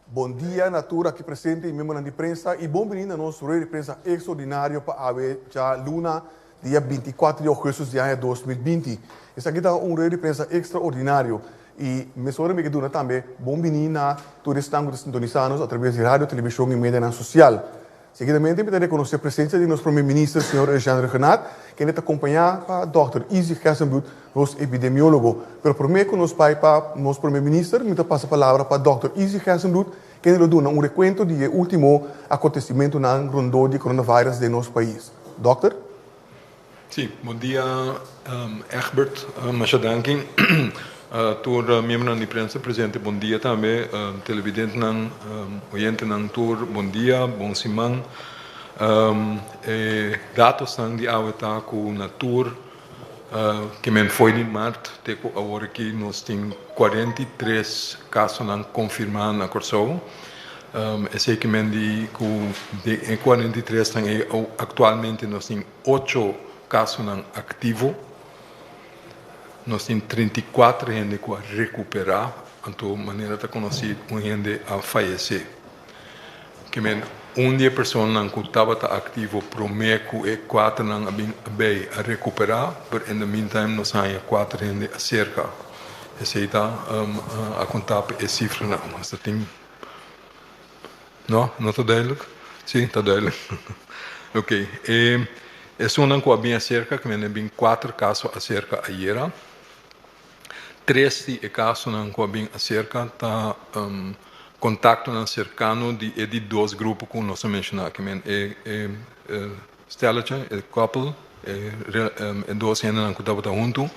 Bom dia, natura aqui presente e membro de imprensa e bem-vindo a nosso rei de imprensa extraordinário para a já luna, dia 24 de agosto de ano 2020. Esse aqui é rei de imprensa extraordinário e me sou me que também bem-vindo na turistangos sintonizados através de rádio, televisão e mídia social. Seguidamente, me reconhecer a presença de nosso primeiro-ministro, senhor Alexandre Renat, que está acompanhado para Dr. Izzy Gersenbloed, nosso epidemiólogo. Pero primeiro, que nos pai para nosso primeiro-ministro, me passa a palavra para Dr. Izzy Gersenbloed, que nos dá recuento do último acontecimento na rondô de coronavírus de nosso país. Doctor? Sim, bom dia, Egbert Machadankin, tour membro da imprensa presente, bom dia também, televidente, oyente, tour, bom dia, bom simão, dados de aweta com na tour, que men foi de março, teco agora que nós temos 43 casos confirmados na Corsou. Esse que men de 43 atualmente nós temos 8 casos ativos, nós temos 34 gente que recuperar, então maneira de conhecer gente a falecer. Que men dia pessoa que estava ativo prometo e 4 não bem a recuperar, mas in the meantime nós temos 4 gente a cerca. Esse está a contar a cifra não, mas tem não está duidelijk? Sim, está duidelijk. Ok. Esse ano que havia cerca, que havia 4 casos acerca ayer. 3 casos que havia acerca está contacto cercano de 2 grupos que nós mencionamos, que stelletje, couple, 2 gente que estavam junto,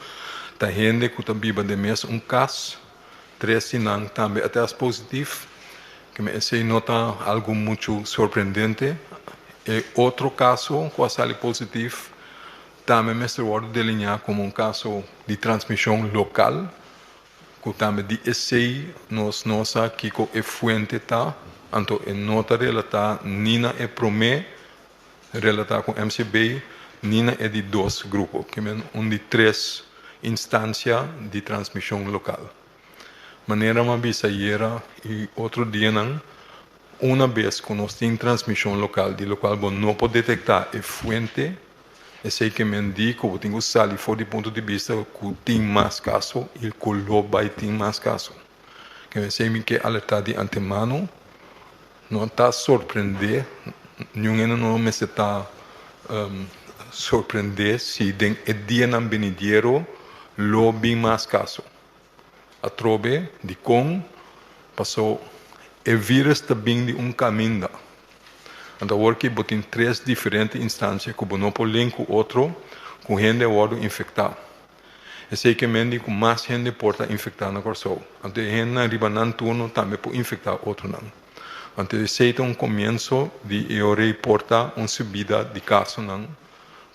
tá gente que está viva de mês caso, 3 também até as positivo, que esse nota algo muito surpreendente. Outro caso que sale positivo, também me está delineado como caso de transmissão local, que também de esse nós aqui com a fuente tá, então a nota relatada nina é promê relatada com MCB, nina é de 2 grupos, que é de 3 instâncias de transmissão local. Maneira uma vez era e outro dia não, uma vez que nós temos transmissão local, de local não pode detectar a fuente, esse que me indica que tem que usar do ponto de vista que tem mais casos e que o vai ter mais casos. Que esse que alertar de antemano, não está surpreender, ninguém não me está surpreender se tem dia não venidero, lo bem mais casos. A trobe de com passou o vírus também de caminho. Então, agora que tem 3 diferentes instâncias que não podem com outro, com gente que infectada. Esse que mende com mais gente porta infectar na Corsou. Então, gente na riba não turno também pode infectar outro não. Então, esse é começo de eu porta subida de casos não,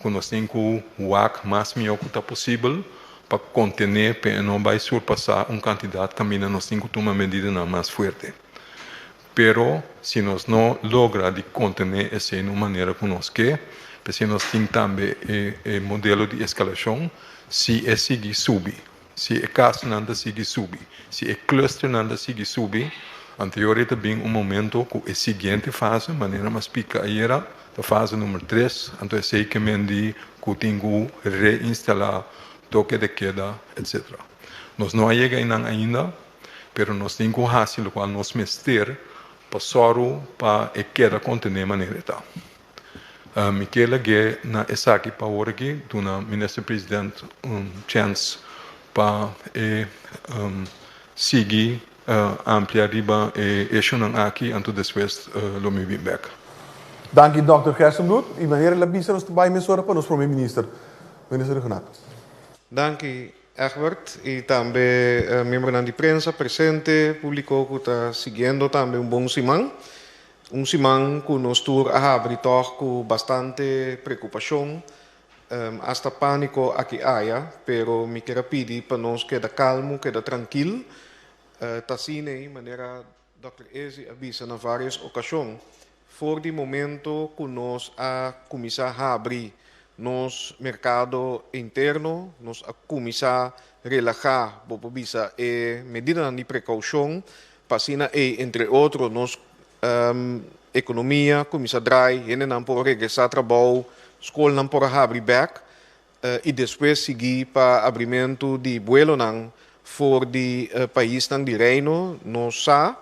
que nós temos que o mais melhor que possível para conter, para não vai surpassar quantidade também nós temos que tomar medida mais forte. Pero se nós não logramos conter essa de maneira que nós quer, porque nós temos também o modelo de escalação, se é seguir subir, se é caso não seguir subir, se é cluster não seguir subir, anterior também momento que a seguinte fase, maneira mais pica aí era a fase número 3, então sei que me diz que tenho que reinstalar toque de queda, etc. Nós não chegamos ainda, pero nós temos que fazer o qual nós mestre passou para a queda contener maneira tal. Michele que na essa aqui para agora aqui, do ministro-presidente chance para seguir ampliar riba eixo não aqui, antes depois lo me vim back. Dank u, Dr. Gersenbloed. E meneer Labisa, nos bij me zorgen para nosso primeiro-ministro, ministro Renat. Dank u, Egbert, e também membro da imprensa presente, público que está seguindo também bom simão. Simão que nos tour a abrir com bastante preocupação, hasta pânico aqui há, pero me quero pedir para nós quedar calmo, quedar tranquilo. Tassine, maneira Dr. Izzy avisa na várias ocasiões, for de momento que nós a começar a abrir nos mercado interno, nós a começar a relaxar, visa medida de precaução, Pasina entre outros, nós economia começa a drai, gente não pode regressar ao trabalho, escola não pode abrir back, e depois seguir para abrimento de vuelo não for de país não de reino, nós sabe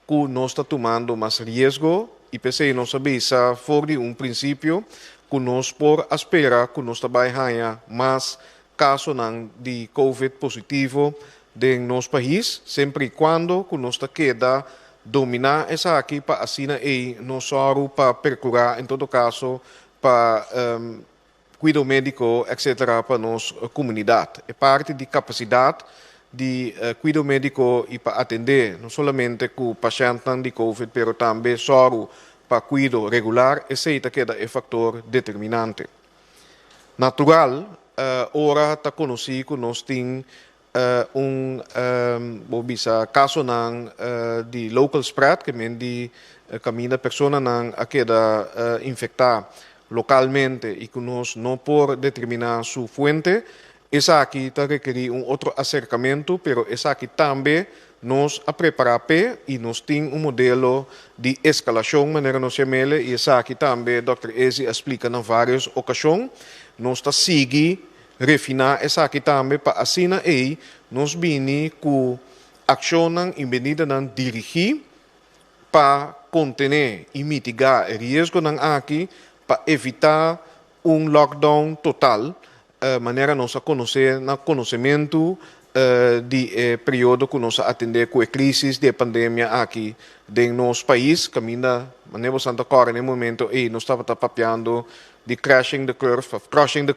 que nós está tomando mais risco e pensei nós sabemos for de princípio que nós por esperar que nós vai ganhar mais casos não de COVID positivo de nosso país, sempre e quando que nós queda dominar essa aqui para assim e nós só para procurar em todo caso para cuidado médico etc para nossa comunidade é parte de capacidade de cuidado médico e para atender não somente com pacientes de COVID, mas também só para cuidado regular, esse é fator determinante. Natural, ora está conhecido que nós temos caso de local spread, que é de caminho pessoa a queda infectar localmente e que nós não podemos determinar sua fonte. Essa aqui está requerir outro acercamento, pero essa aqui também nos a preparar e nós temos modelo de escalação, maneira nós chamamos, e essa aqui também, Dr. Ezi explica em várias ocasiões, nós está seguir, refinar essa aqui também, para assim aí, nós vini com ação em medida de dirigir, para conter e mitigar o risco aqui, para evitar lockdown total, maneira nós conhecer no conhecimento de período que nós atender com a crise de pandemia aqui em nosso país, caminha maneira Santa Cora no momento e nós estava papeando de crossing the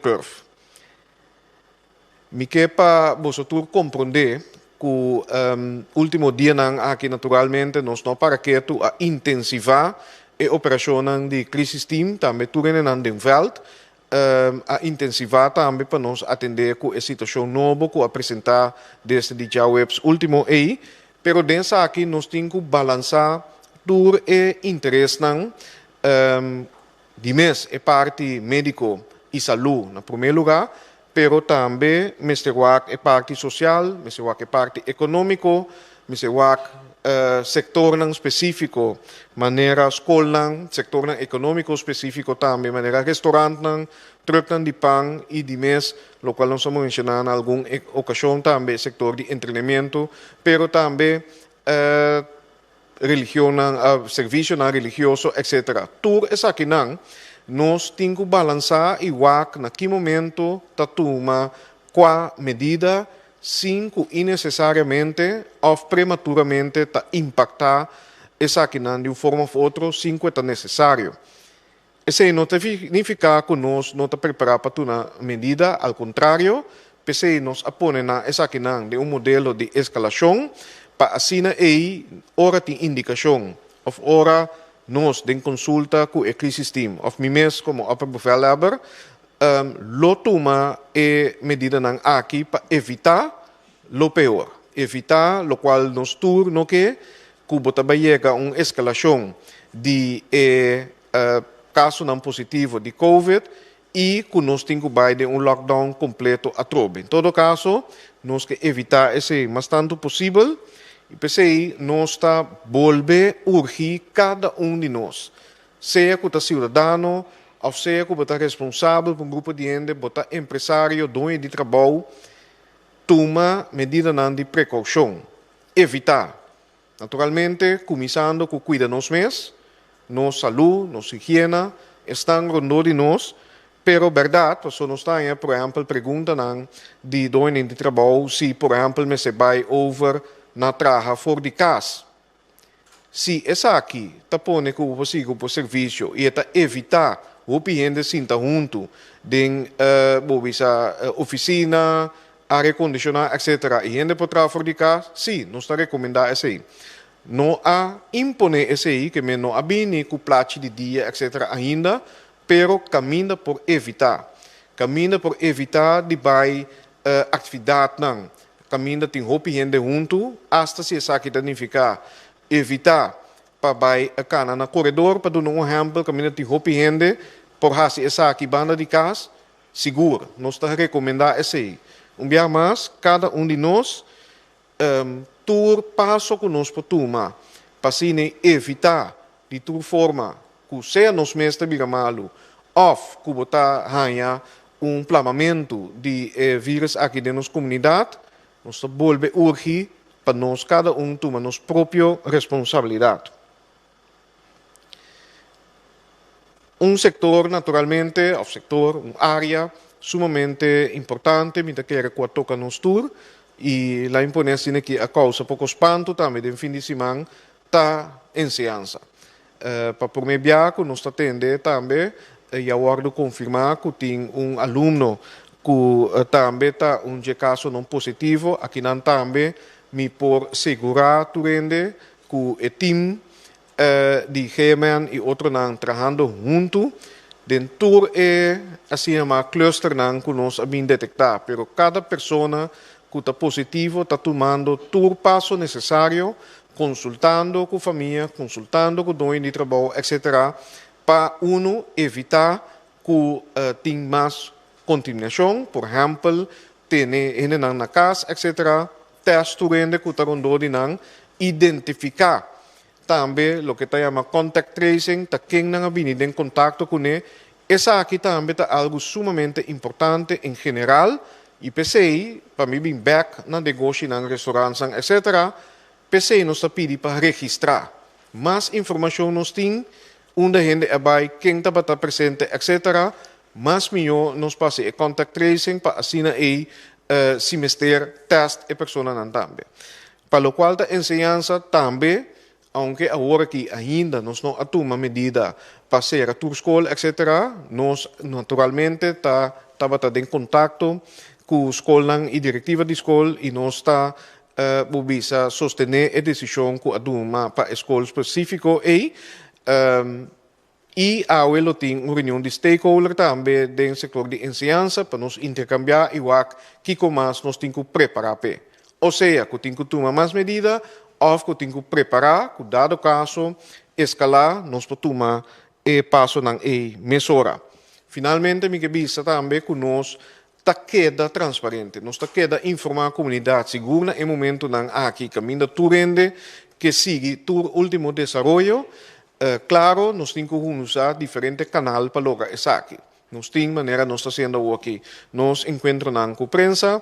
me quer para você compreender que o último dia aqui naturalmente nós não para que tu a intensivar a operação de crisis team também tu de veld a intensivar também para nós atender com a situação nova que apresentar desde o dia webs último aí, pero dessa aqui nós temos que balançar por o interesse de mês é parte médico e saúde no primeiro lugar, pero também é parte social, é parte econômico, sector específico, maneira escola, sector econômico específico também, maneira restaurante, truck de pão e de mês, lo qual nós estamos mencionando em alguma ocasião também, sector de entretenimento, pero também religião, serviço religioso, etc. Tudo isso aqui nós temos que balançar igual naquele momento, toma qual medida sem que necessariamente ou prematuramente impactar essa aqui de uma forma ou outra, sem que é necessário. Isso não significa que nós não estamos preparados para uma medida, ao contrário, porque nós aponemos essa aqui de modelo de escalação, para assim aí, hora de indicação, ou hora nós de consulta com o crisis team, ou mim mesmo como upper bevelhebber, lo toma medida aqui para evitar lo pior, evitar lo qual nos turno que bota chega uma escalação de caso não positivo de COVID e que nós temos que de lockdown completo a trobe. Em todo caso, nós que evitar esse mais tanto possível e pensei nós está volver urgir cada de nós, seja que está cidadão ou seja que está responsável por grupo de gente, está empresário, dono de trabalho, toma medida de precaução, evitar. Naturalmente, começando com cuidar nós mesmos, nossa saúde, nossa higiene, estão rondando de nós, pero verdade, você não está, por exemplo, pergunta de dono de trabalho, se, por exemplo, me se vai over na traja fora de casa. Se essa aqui está pondo que você por serviço e está evitar o cliente sinta junto de oficina, ar condicionado, etc. E ainda por trás fora de casa, sim, nós está recomendando esse aí. Não há imponer esse aí, que não há bem com plate de dia, etc. ainda, pero caminha por evitar. Caminha por evitar de vai atividade não. Caminha tem roupa gente junto, hasta se essa aqui significa evitar para vai a cana na corredor, para dar um exemplo, caminha tem roupa gente, por se essa aqui banda de casa, seguro. Nós está recomendar esse aí. Dia mais, cada de nós tur passo que nós podemos para evitar de toda forma que seja nos mestre bigamalo of que botar ganha plamamento de vírus aqui dentro da comunidade, nós volve urgir para nós cada tomar nossa própria responsabilidade. Sector, naturalmente, área sumamente importante, me quer que toca nos tour, e lá imponência que a causa pouco espanto também de fim de semana está ensinança. Para por meio que nós atende também, e agora confirmar que tem aluno que também está caso não positivo, aqui não também, me por segurar tu rende que o team de Gemen e outro não trabalhando junto, dentro assim uma cluster não que nós abin detectar, pero cada pessoa que está positivo está tomando todo o passo necessário, consultando com a família, consultando com o dono de trabalho, etc., para evitar que tenha mais contaminação, por exemplo, ter na casa, etc., teste que está rondando identificar também o que está chamando contact tracing, está quem não vindo em contato com ele. Essa aqui também é algo sumamente importante em geral, e PCI, para mim, bem back na negócio, na restaurantes, etc., PCI nos pede para registrar. Mais informação nos tem, onde a gente vai, quem está presente, etc., mas melhor nos passa a contact tracing para assim semestre teste a pessoa não também. Para o qual a ensinança também, aunque agora que ainda nós não tomamos medida para ser a tua escola, etc., nós naturalmente está em contato com a escola e diretiva de escola e nós está a sostener a decisão que a toma para a escola específica e a ele tem uma reunião de stakeholder também do setor de ensinança para nos intercambiar e o que mais nós temos que preparar. Ou seja, que temos que tomar mais medidas ou que temos que preparar, que dado caso, escalar, nós podemos tomar e passo na mesura. Finalmente, me avisa também que nós queda transparente, nós queda informar a comunidade segura em momento não aqui caminho tu rende que sigue tu último desenvolvimento. Claro, nós temos que usar diferentes canais para lograr isso aqui. Nós temos maneira, nós estamos fazendo aqui. Nós encontramos com a prensa,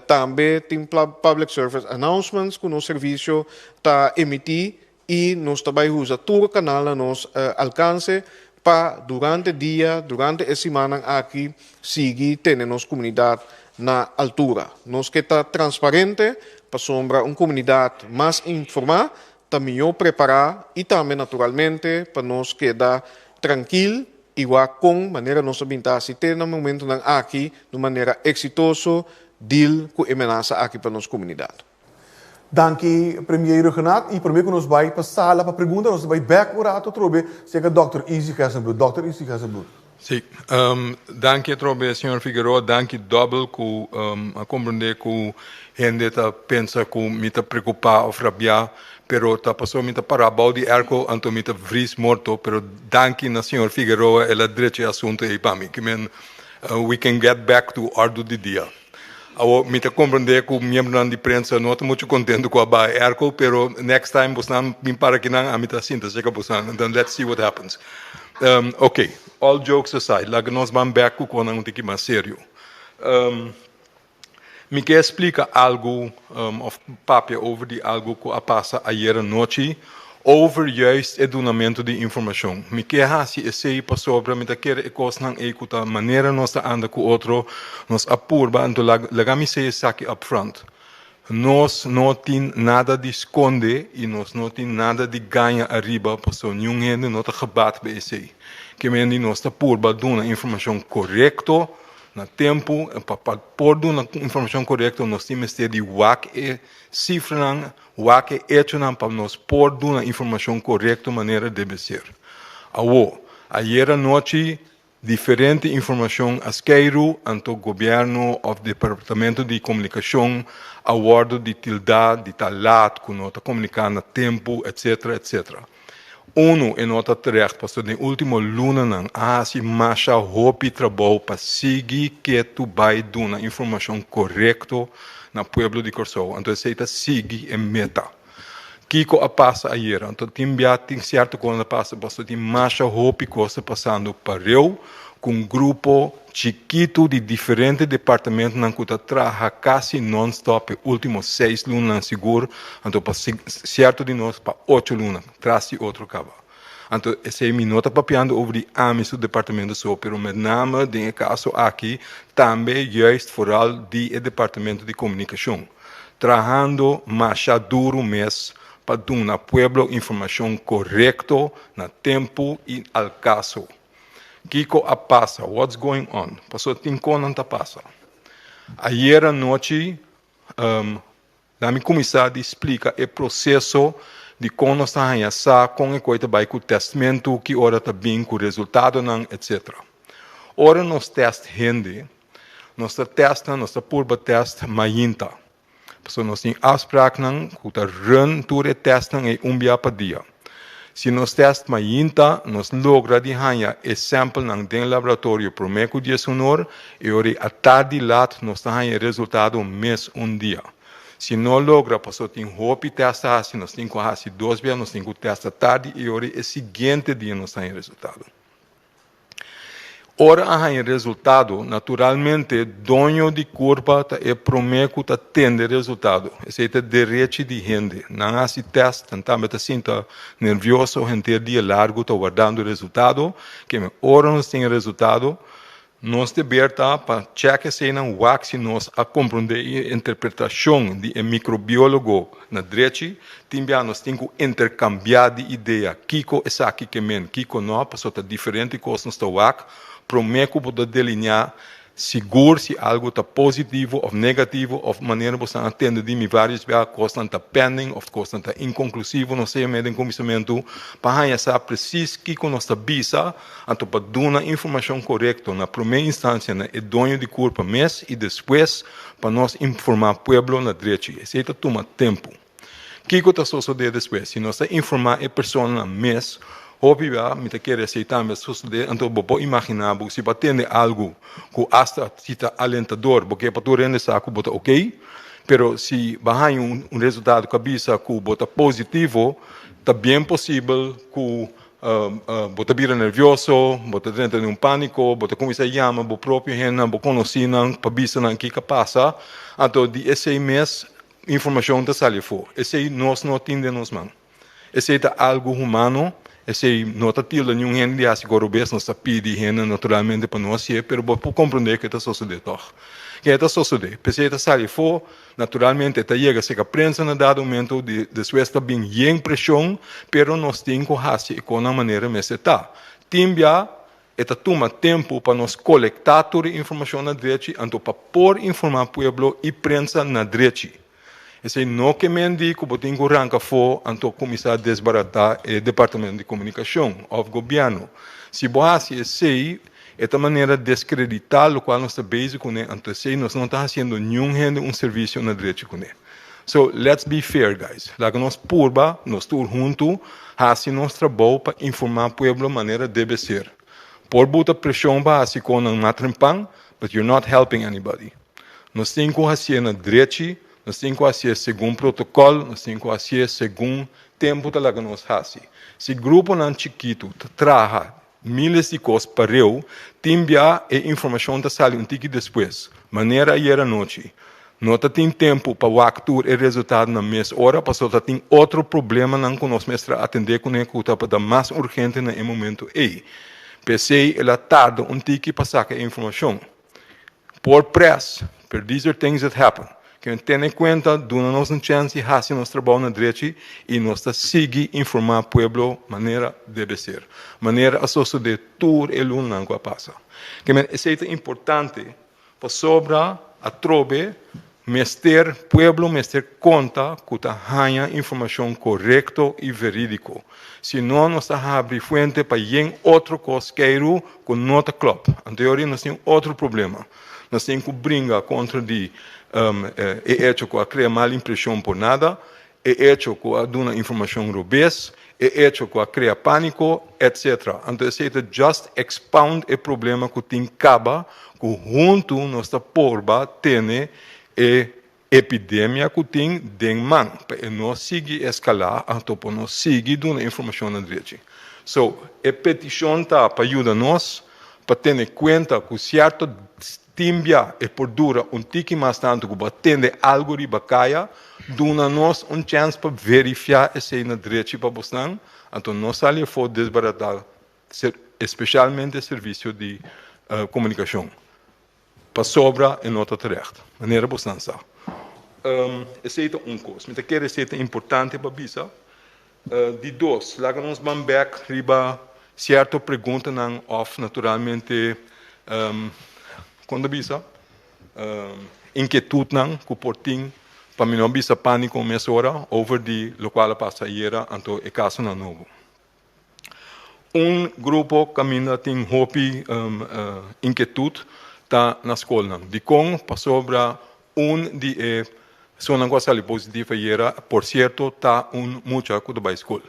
também tem public service announcements que o nosso serviço está emitindo e nós também usamos todo o canal a nosso alcance para durante o dia, durante a semana aqui, seguir tendo nossa comunidade na altura. Nós que está transparente para sombra uma comunidade mais informada, também melhor preparar e também naturalmente para nós quedar tranquilo igual com maneira nossa vintar se ter no momento aqui de maneira exitosa deal com a ameaça aqui para nossa comunidade. Danke, Premier Renato. E primeiro que nós vai para a sala para perguntar, nós vai back o rato trobe, chega Dr. Easy Gassenbloed. Dr. Easy Gassenbloed. Sim, danke trobe, Sr. Figueroa, danke double que a compreender que gente está pensa que me está preocupar ou rabiar, pero está passou me está para de erco, anto me está vris morto, pero danke na Sr. Figueroa, ela direito assunto aí para mim, que we can get back to ordo de dia. Me está compreender que o membro de prensa não está muito contente com a erco, pero next time você não me para que não a mim está sinta, chega você, then let's see what happens. Okay, all jokes aside, lá que nós vamos back com um pouco mais sério. Me quer explicar algo, of papel over de algo que passa ayer à noite, over juist het donamento de informação. Me quer assim esse para sobre, me quer e coisa não é que a maneira nós anda com outro, nós apurba, então lagami se isso aqui up front. Nós não tem nada de esconder e nós não tem nada de ganhar arriba, porque nenhum gente não está gebate bij esse. Que men nós está apurba dona informação correta na tempo, para pôr dona informação correta, nós temos que ter de wak cifra, wak hecho para nós pôr dona informação correta maneira deve ser. Ayer à noite diferente informação asqueiro ante o governo ou departamento de comunicação a bordo de tildade, de talat, que nós comunicando a tempo, etc, etc. Em nota terecht, pastor, na última luna não, se marcha hopi trabalho para seguir que tu vai dar informação correta na pueblo de Corsou. Então, aceita sigue em meta. Kiko a passa ayer, então tem certo quando passa, você tem mais roupa coisa passando para eu, com um grupo chiquito de diferentes departamentos na que trabalha quase non-stop, últimos 6 lunas seguro, então para certo de nós para 8 lunas, traz outro cabo. Então, esse me nota papiando over de amis do departamento só, pero met name, de caso aqui, também juist vooral de departamento de comunicação. Trabalhando mais duro mês, para dar na pueblo informação correta, na tempo e ao caso. Kiko a passa, what's going on? Passou tinco não tá passa. Ayer à noite, a minha comissária explica o processo de como nós estamos com a coisa vai com o testamento, que ora está bem com o resultado, etc. Ora nós testamos gente, nós testamos, nós purba test mainta. So, nós temos afspraak que run tour testing e dia para dia. Se nós testamos mainta, nós logra de ganhar o sample no laboratório por meio dia sonor e ora a tarde lat nós ganhamos resultado mês dia. Se não logra, passou tem roupa testa, se nós temos que 2 dias, nós temos que testar tarde e ora o seguinte dia nós ganhamos resultado. Ora a resultado, naturalmente, dono de curva é prometo que tende resultado. Esse é o direito de gente. Não há esse teste, também se sinta nervioso, gente dia largo, está guardando resultado, que ora nós temos resultado, nós devemos para checar se não wax nós a compreender a interpretação de microbiólogo na direita, também nós temos que intercambiar de ideia. Kiko é aqui que men, Kiko não, passou a diferente coisa nós está wax, prometo poder delinear seguro se algo está positivo ou negativo, ou maneira você atende de várias vezes, coisa está pending, ou coisa está inconclusivo, não sei, meio de comissamento, para saber preciso que nós está bisa, então para dar a informação correta na primeira instância, é dono de culpa mês, e depois para nós informar o povo na direita. Isso toma tempo. O que está sucedendo depois? Se nós informar a pessoa na mês, obviamente, me quer aceitar, mas então vou imaginar, se batendo algo que hasta está alentador, porque para tu render saco, bota ok, pero se vai resultado que bisa que bota positivo, está bem possível que bota vira nervioso, bota dentro de pânico, bota começa a chamar, bo próprio gente, bo conhecer, para bisa o que passa, então de esse mês, informação está saindo fora. Esse nós não temos mãos. Esse é algo humano. Esse nota tila nenhum gente de gorobes não sabe de gente naturalmente para nós é, pero por compreender que está sucedendo toch. Que está sucedendo. Pese está sair fora, naturalmente está chega se que a prensa na dado momento de depois está bem em pressão, pero nós temos que fazer com a maneira mais está. Timbia está toma tempo para nós coletar toda a informação na direita, então para por informar o povo e prensa na direita. Esse não que me indica que tem que arrancar fora, então começar a desbaratar o departamento de comunicação, o governo. Se você sei, esta maneira de descreditar o qual nós estamos base com ele, então sei, nós não estamos fazendo nenhum serviço na direita com ele. So, let's be fair, guys. Lá que nós purba, nós todos juntos, fazemos nosso trabalho para informar o povo de maneira deve ser. Por botar pressão para assim com um matrimpang, but you're not helping anybody. Nós temos que fazer na direita. Nós temos que fazer segundo protocolo, nós temos que fazer segundo tempo que nós fazemos. Se o grupo não chiquito trabalha milhares de coisas para eu, também a informação está saindo um pouco depois. Maneira ayer à noite. Não tem tempo para o actuar o resultado na mesma hora, passou a ter outro problema não que nós mestre atender com ele que está mais urgente no momento. Pensei, ela tarda um pouco para sacar a informação. Por pressa, por these are things that happen. Que tenha em conta, dando-nos uma chance de fazer nosso trabalho na direita e nós seguir informar o povo de maneira deve ser. Maneira a suceder tudo o ano que passa. Que isso é importante para sobrar a trobe, mestre povo, mestre conta que tenha informação correta e verídica. Senão, nós abrir frente para outro cosqueiro que não está claro. Anteriormente, nós temos outro problema. Nós temos que brigar contra é hecho que cria mal impressão por nada, é hecho que dá uma informação robês, é hecho que cria pânico, etc. Então, isso é just expound o problema que tem caba, que junto nossa porba tem epidemia que tem den man, para não seguir escalar, então para não seguir dando informação na direita. So, a petição tá para ajudar nós, para ter em conta que certo timbia e por dura tique mais tanto que batende algo de bacaia, dona nós chance para verificar esse na direita para bostan, então nós ali for desbaratar, especialmente serviço de comunicação. Para sobra em outra terecht. Maneira bastante sabe. Esse é coisa. Mas aqui é importante para bisa. De dois, lá que nós vamos back riba certa pergunta não off naturalmente quando bisa inquietude não que portim para mim não bisa pânico nessa hora over de local passageira então é caso não novo. Grupo caminha tem hobby inquietude tá na escola de com para sobra de se uma coisa ali positiva era por certo tá muita coisa da escola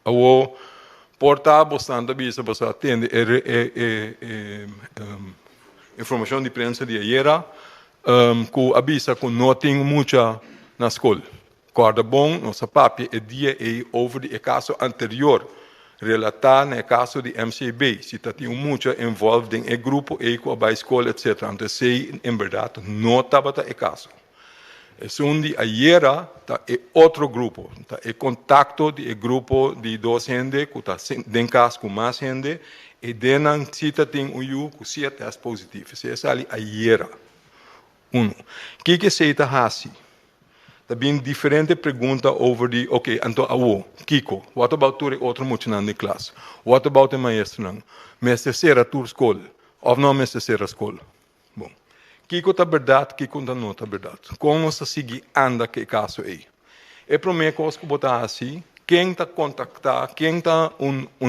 o porta bastante bisa para atender informação de imprensa de era que avisa que não tem muita na escola corda bom nossa papel é dia over de caso anterior relatar no caso de MCB, se tem muito envolvido em grupo, a escola, etc. Então, se em verdade não estava o caso. É de ayer, é outro grupo, é contato de grupo de dois gente, que está em caso com mais gente, e denan se tem que se é teste positivo. Se é ali ayer. Que se está assim? Também diferente pergunta over the, okay, então, Kiko, what about tu outro muito na classe? What about the maestro não? Mestre será tua escola? Ou não mestre será escola? Bom, Kiko tá verdade, Kiko não tá verdade. Como se seguir anda que caso é? É para mim coisa que botar assim, quem tá contactar, quem tá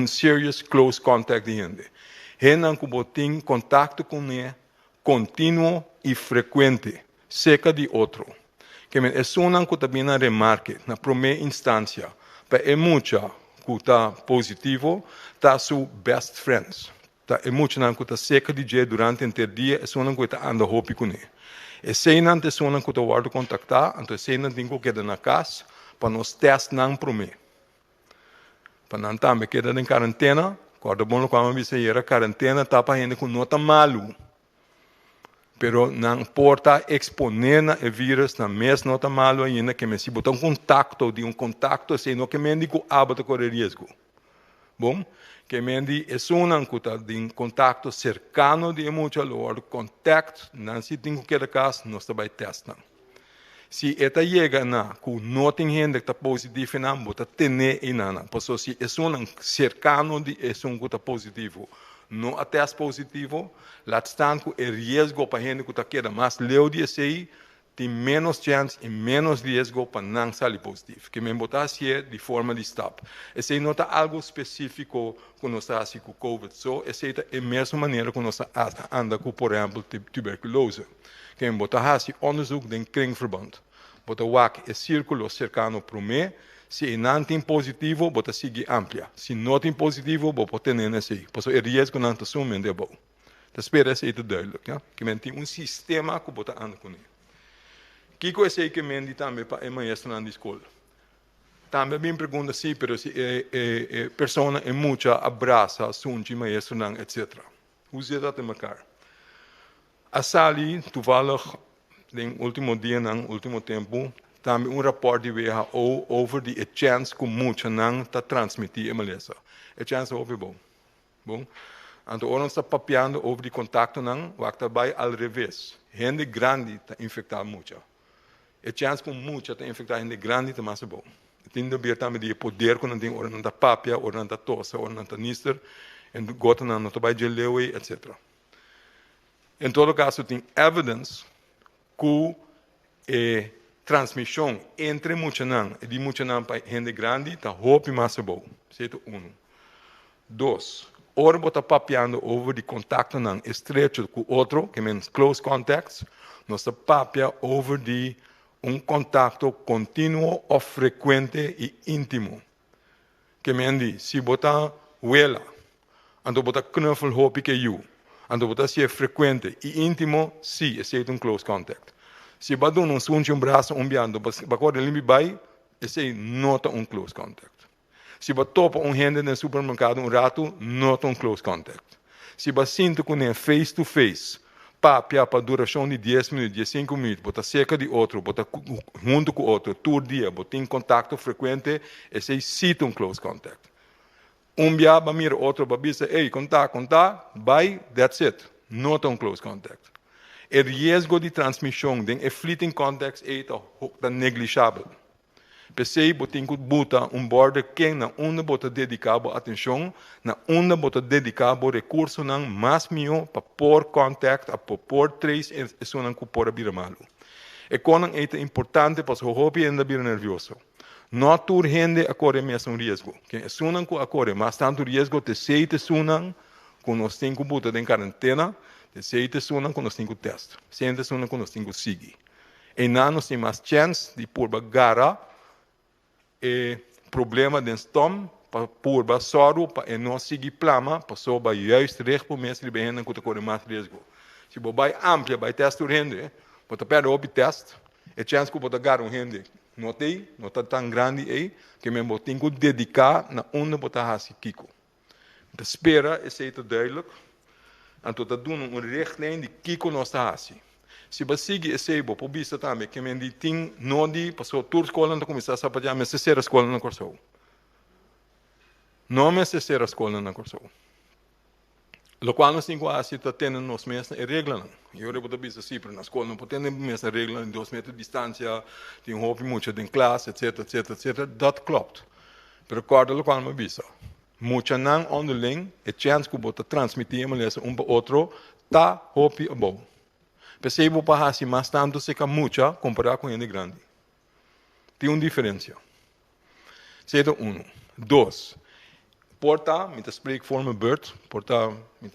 serious close contact de gente. Renan que botem contato com ele, contínuo e frequente, seca de outro. Que é uma que também remarque na primeira instância, para é muita que está positivo, está seu best friends. É muito que está seca de dia durante o dia, é uma que está andando hopi com ele. E se não é uma que está guarda contactar, então se não tem que quedar na casa, para nos testar não para mim. Para não também quedar em quarentena, quando bom quando me sair a quarentena, está para gente que não está malo. Pero não importa exponer o vírus na mesma nota malo ainda que me se botar um contato se não que me indico hábito correr risco. Bom, que me indico é uma coisa de contato cercano de muito valor, contato, não se tem que ter caso, nós também testamos. Se esta chega na que não tem gente que está positivo não, bota tener e nada. Por isso se é um cercano de é um coisa positivo. Não a teste positivo, lá está com o risco para a gente que está queda mais leu de sei tem menos chance e menos risco para não sair positivo. Que me botar assim de forma de stop. Esse não está algo específico que nós está assim com o COVID, só essa é a mesma maneira que nós anda com, por exemplo, tuberculose. Que me botar assim onderzoek de kringverband. Botar o círculo cercano para mim. Se não tem positivo, bota seguir amplia. Se não tem positivo, bota ter nesse. Por isso, o risco não está sumindo é bom. Então, espera esse é duidelijk. Ja? Que tem sistema que bota anda com ele. Que coisa é que me também para a maestra na escola? Também me pergunta se, pero se a pessoa é muito abraça, assunto, maestro, etc. Hoe zit dat in elkaar? A sali, toevallig, no último dia, no último tempo, também rapport de WHO over de chance que muito não está transmitir em Malaysia. A chance é bom. Bom, então nós está papiando over de contato não, o que vai ao revés. Gente grande está infectada muito. A chance que muito está infectada gente grande está mais bom. Tem de ver também de poder quando tem hora não está papia, hora não está tosse, hora não está nister, e gota não está vai geleu etc. Em todo caso tem evidence que transmissão entre muitos e de muitos para gente grande está hope mais bom. Certo? Dois, ora está papiando over de contato não estreito com outro, que means close contacts, nós está papia over de contato contínuo ou frequente e íntimo. Que means se botar huela, ando botar knuffel hope que you, ando botar se é frequente e íntimo, sim, é close contact. Se ba doen um braço umbiando, ba corre limbi bai, esse nota close contact. Se ba topa hand no supermercado rato, nota close contact. Se ba sinto com face to face, papia para duração de 10 minutos, de 5 minutos, bota cerca de outro, bota junto com outro, todo dia, bota em contato frequente, esse cita close contact. Dia ba mira outro, ba bisa, ei, contact, bye, that's it. Nota close contact. O risco de transmissão de fleeting contacts é negligável. Pensei botin que bota border que na onda bota dedicado atenção, na onda bota dedicado recurso nang mais mio para por contact, a por trace e sonan ku por abrir malo. E conan é importante para o hobby ainda bir nervioso. Não tur gente acorre mesmo risco. Que sonan ku acorre mas tanto risco te seite sonan com os 5 bota de quarentena, te seite sonan com os 5 test. Sente sonan com os 5 sigi. E na nos tem mais chance de por bagara problema de stom por basoro para não seguir plama passou para juist recht por mês de bem não corre mais risco se vai amplia vai testar rende pode perder o teste e chance que pode ganhar rende não está tão grande aí que me botem que dedicar na onde pode fazer kiko espera esse é duidelijk então tá dando richtlijn de kiko não está assim. Se você seguir esse bo, por vista também que me tem não de passou tour escola não começar a saber mas ser a escola não corso. Não me ser a escola não corso. Lo qual nós temos assim tá tendo nos meses é regra não. Eu repito vista sempre na escola não pode ter meses regra em 2 metros de distância, tem hobby muito de classe, etc. Dat klopt. Pero recorda lo qual me visa. Muita não onderling, é chance que bota transmitir mas para outro tá hobby bom. Percebo para assim, mas tanto se que muita comparar com ele grande. Tem uma diferença. Cedo 1. 2. Porta, met de spreekvorm beurt, porta met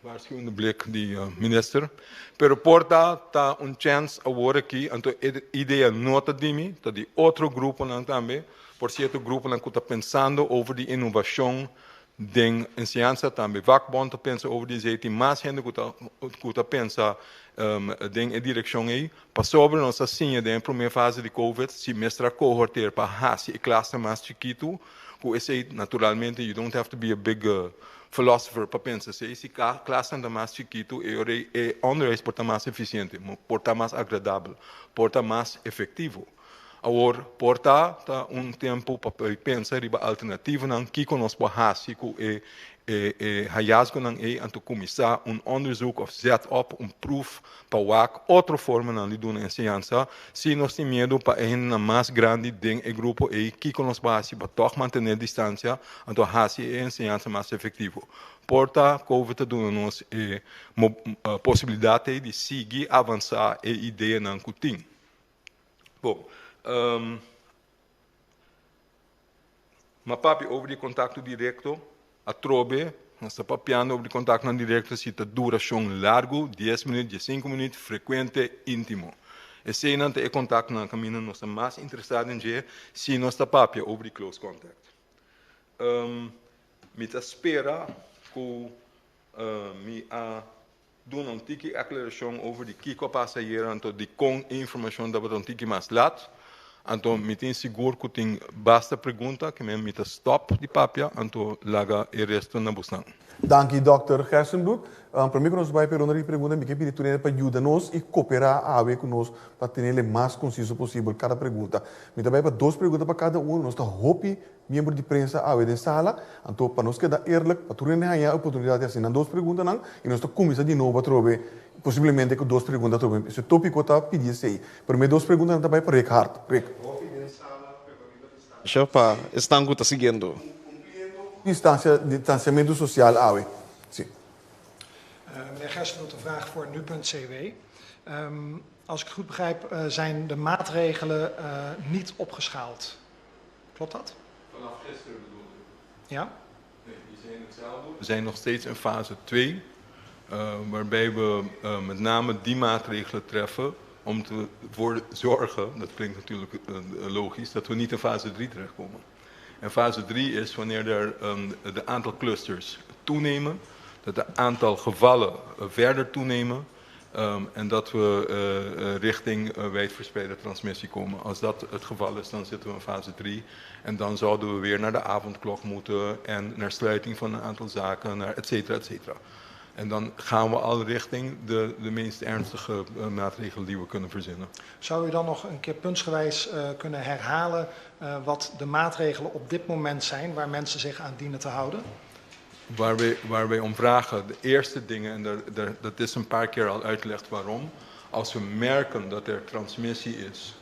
waarschuwende blik die minister. Pero porta ta een chance a worden aqui, então ideia nota de mim, tá de outro grupo não também, por certo grupo não que está pensando over die inovação de ensinança também. Vakbond pensa over die zee, tem mais gente que está pensa em direção aí. Passou sobre nossa sinha da primeira fase de COVID, se mestra cohorter para hasi e classe mais chiquito, que esse naturalmente you don't have to be a big philosopher para pensar se esse classe anda mais chiquito e onderwijs porta mais eficiente, porta mais agradável, porta mais efetivo. Agora, porta tá tempo para pensar riba alternativa não que conosco bahasi ku hallazgo não anto começar onderzoek of zet op proef para wak outra forma não de doen ensinança se nós tem medo para na mais grande ding grupo que conosco bahasi para toch manter distância anto hasi ensinança mais efetivo. Porta COVID nos possibilidade de seguir avançar e ideia não que tem. Bom, mas papi over de contato direto a trobe, nós está papiando over de contato não direto se a duração largo, 10 minutos, 5 minutos, frequente, íntimo. Esse não é contato na caminho nós estamos mais interessados em ver se nós está papia over de close contact. Me espera que me doen een tikkie acclaração over de kiko passageiro, então de com informação da baton tikkie mais laat. Então, me tem seguro que tem basta pergunta que me mita stop de papia, então laga e resto na busão. Dank u, Dr. Gersenbroek. Para mim, que nós vamos perguntar e pergunta, me quer pedir para ajudar-nos e cooperar a ver conosco para ter o mais conciso possível cada pergunta. Me também para 2 perguntas para cada um, nós está hopi membro de prensa a ver em sala, então para nós quedar eerlijk, para tu ganhar a oportunidade de assinar 2 perguntas não, e nós está começar de novo a trover, possivelmente com 2 perguntas trover. Esse tópico está pedindo aí. Para mim 2 perguntas também para Rick Hart. Rick. Para estão que está seguindo. Distanciamento social, AWE. Sim. Meneer Gersenbroek, een vraag voor nu.cw. Als ik het goed begrijp, zijn de maatregelen niet opgeschaald. Klopt dat? Vanaf gisteren bedoel ik. Ja? Nee, die zijn hetzelfde. We zijn nog steeds in fase 2, waarbij we met name die maatregelen treffen om te zorgen, dat klinkt natuurlijk logisch, dat we niet in fase 3 terechtkomen. En fase 3 is wanneer er de aantal clusters toenemen, dat de aantal gevallen verder toenemen En dat we richting wijdverspreide transmissie komen. Als dat het geval is, dan zitten we in fase 3. En dan zouden we weer naar de avondklok moeten en naar sluiting van een aantal zaken, naar et cetera, et cetera. En dan gaan we al richting de meest ernstige maatregelen die we kunnen verzinnen. Zou u dan nog een keer puntsgewijs kunnen herhalen wat de maatregelen op dit moment zijn waar mensen zich aan dienen te houden? Waar wij om vragen, de eerste dingen, en dat is een paar keer al uitgelegd waarom. Als we merken dat er transmissie is,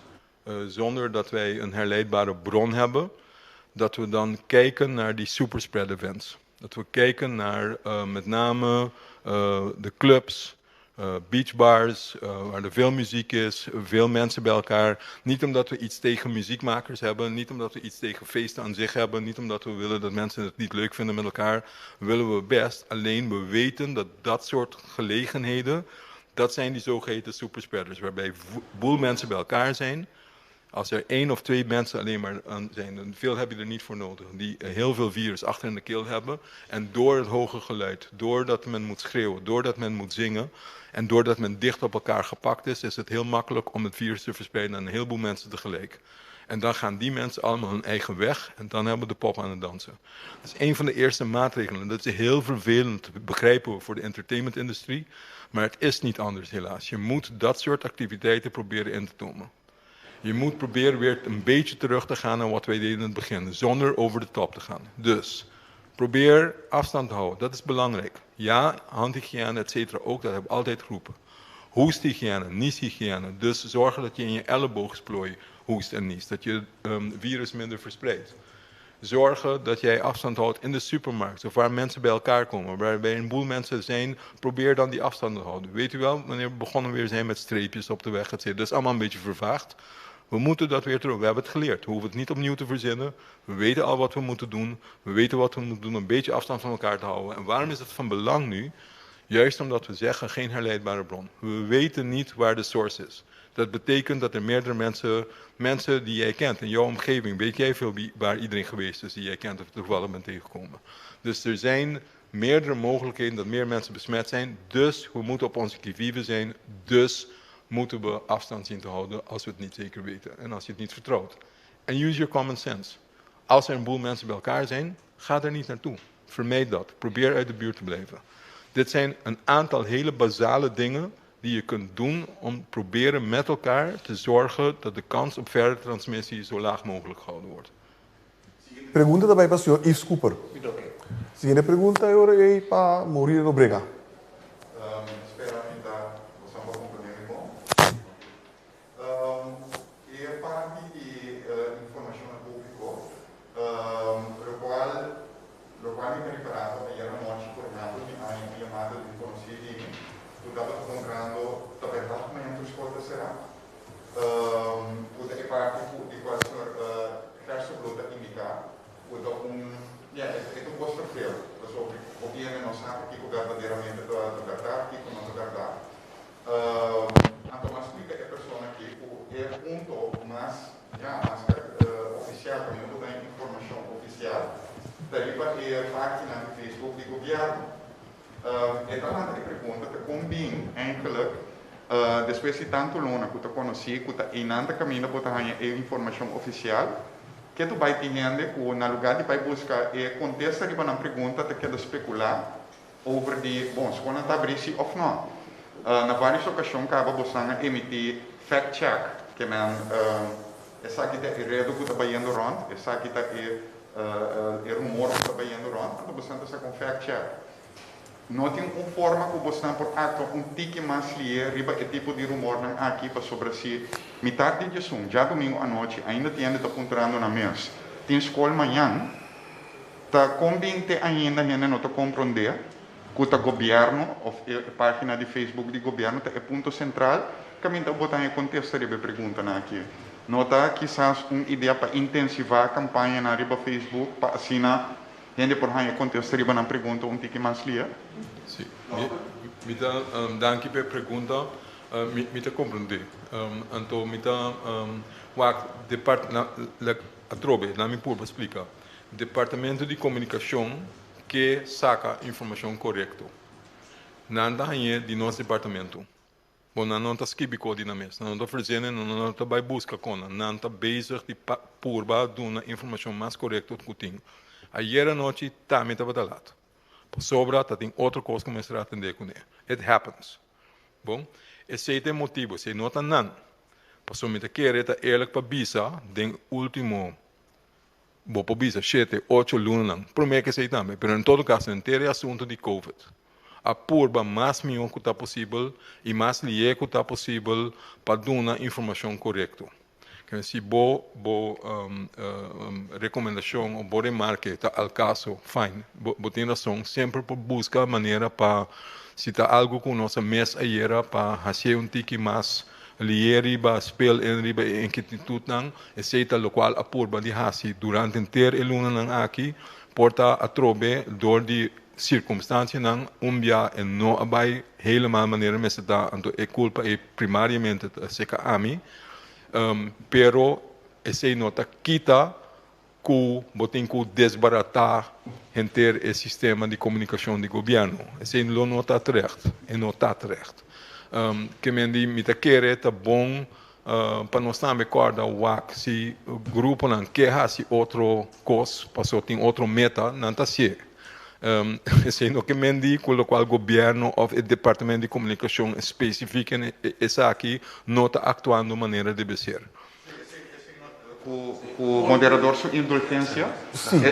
zonder dat wij een herleidbare bron hebben, dat we dan kijken naar die superspread events. Dat we kijken naar met name de clubs, beachbars, waar er veel muziek is, veel mensen bij elkaar. Niet omdat we iets tegen muziekmakers hebben, niet omdat we iets tegen feesten aan zich hebben, niet omdat we willen dat mensen het niet leuk vinden met elkaar, willen we best. Alleen we weten dat dat soort gelegenheden, dat zijn die zogeheten superspreaders, waarbij een boel mensen bij elkaar zijn. Als er 1 of 2 mensen alleen maar zijn, dan veel heb je er niet voor nodig, die heel veel virus achter in de keel hebben. En door het hoge geluid, doordat men moet schreeuwen, doordat men moet zingen en doordat men dicht op elkaar gepakt is het heel makkelijk om het virus te verspreiden aan een heleboel mensen tegelijk. En dan gaan die mensen allemaal hun eigen weg en dan hebben we de pop aan het dansen. Dat is een van de eerste maatregelen. Dat is heel vervelend te begrijpen voor de entertainmentindustrie, maar het is niet anders helaas. Je moet dat soort activiteiten proberen in te tomen. Je moet proberen weer een beetje terug te gaan naar wat wij deden in het begin, zonder over de top te gaan. Dus probeer afstand te houden, dat is belangrijk. Ja, handhygiëne, et cetera, ook, dat hebben we altijd geroepen. Hoesthygiëne, nieshygiëne, dus zorgen dat je in je elleboogsplooi hoest en niest, dat je virus minder verspreidt. Zorgen dat jij afstand houdt in de supermarkt, of waar mensen bij elkaar komen, waarbij een boel mensen zijn, probeer dan die afstand te houden. Weet u wel, wanneer we begonnen weer zijn met streepjes op de weg, et cetera, dat is allemaal een beetje vervaagd. We moeten dat weer terug. We hebben het geleerd. We hoeven het niet opnieuw te verzinnen. We weten al wat we moeten doen. We weten wat we moeten doen om een beetje afstand van elkaar te houden. En waarom is het van belang nu? Juist omdat we zeggen geen herleidbare bron. We weten niet waar de source is. Dat betekent dat er meerdere mensen die jij kent in jouw omgeving, weet jij veel waar iedereen geweest is die jij kent of toevallig bent tegengekomen. Dus er zijn meerdere mogelijkheden dat meer mensen besmet zijn. Dus we moeten op onze qui-vive zijn. Dus moeten we afstand zien te houden als we het niet zeker weten en als je het niet vertrouwt. En use your common sense. Als er een boel mensen bij elkaar zijn, ga er niet naartoe. Vermijd dat. Probeer uit de buurt te blijven. Dit zijn een aantal hele basale dingen die je kunt doen om proberen met elkaar te zorgen dat de kans op verdere transmissie zo laag mogelijk gehouden wordt. Pergunta também para o senhor Yves Cooper. Siguiente pergunta é para Murilo Nobrega. Espero ainda você vai compreender bom. E a parte de informação ao público, lo qual mi preparato ieri notte tornando mi ha chiamato di consigli, tu estava comprando da verdade amanhã tu escolta será. Puta e parte di qual senhor resto luta indicar, puta é um gosto frio, sobre o que não sabe que verdadeiramente da verdade, que não é verdade. Então, mas explica a pessoa que é ponto mais oficial, para mim, da informação oficial, deriva é a página do Facebook do governo. Então, a pergunta é como bem, eigenlijk, depois de tanto lona que eu conheci, que eu ainda caminho para a informação oficial, que tu vai ter gente que na lugar de vai buscar e contesta de uma pergunta que quer especular over de bom, se quando está brisi ou não. Na várias ocasiões acaba buscando emitir fact check, que man essa aqui é redo que está indo rond, essa aqui é rumor que está indo rond, então buscando essa com fact check. Não tem uma forma que buscando por acto tique mais lier riba é tipo de rumor não aqui para sobre si. Metade de Jesus, já domingo à noite, ainda tinha está ponderando na mesa. Tem escola amanhã, tá combinte ainda gente não tá compreender que o governo ou a página de Facebook do governo é ponto central. Caminho tá botar em contexto de pergunta aqui. Nota quizás uma ideia para intensivar a campanha na riba Facebook para assinar gente por aí contexto de uma pergunta tique mais lier. Sim. Dank je per pergunta. Mi te compreender. Então, mi te atrobe, na mi pur explica. Departamento de comunicação que saca informação correta. Nada é de nosso departamento. Bom, não está esquibico na mesa, não está fazendo, não está vai buscar com, não está bezig de purba duna informação mais correta que tem. Ayer à noite também estava da lado. Sobra, tem outra coisa que começar a atender com ele. It happens. Bom, esse é o motivo, se não está não. Passou me querer está eerlijk para bisa, den último, bom para bisa 7, 8 lunas, prometo que sei também, mas em todo caso, inteiro é assunto de COVID. A purba mais melhor que está possível e mais lié que está possível para dar uma informação correta. Que se boa recomendação ou boa remarca está ao caso, fine. Boa tem razão, sempre por buscar maneira para, se está algo com nossa mesa ayer, para fazer tique mais lié para spel en riba em que tudo não, aceita o qual a purba de hasi durante inteiro o luna não aqui, porta a trobe door de circunstância não via e não abai helemaal maneira mas está então é culpa é primariamente seca a mim pero esse nota quita que botem que desbaratar inteiro o sistema de comunicação de governo esse não está certo e não está certo que me diz me querer tá bom para nós também corda o se o grupo não quer fazer outro coisa passou tem outro meta não está certo esse no que me diz com o qual o governo ou o departamento de comunicação específico essa aqui não está atuando de maneira deve ser. O moderador sua indulgência,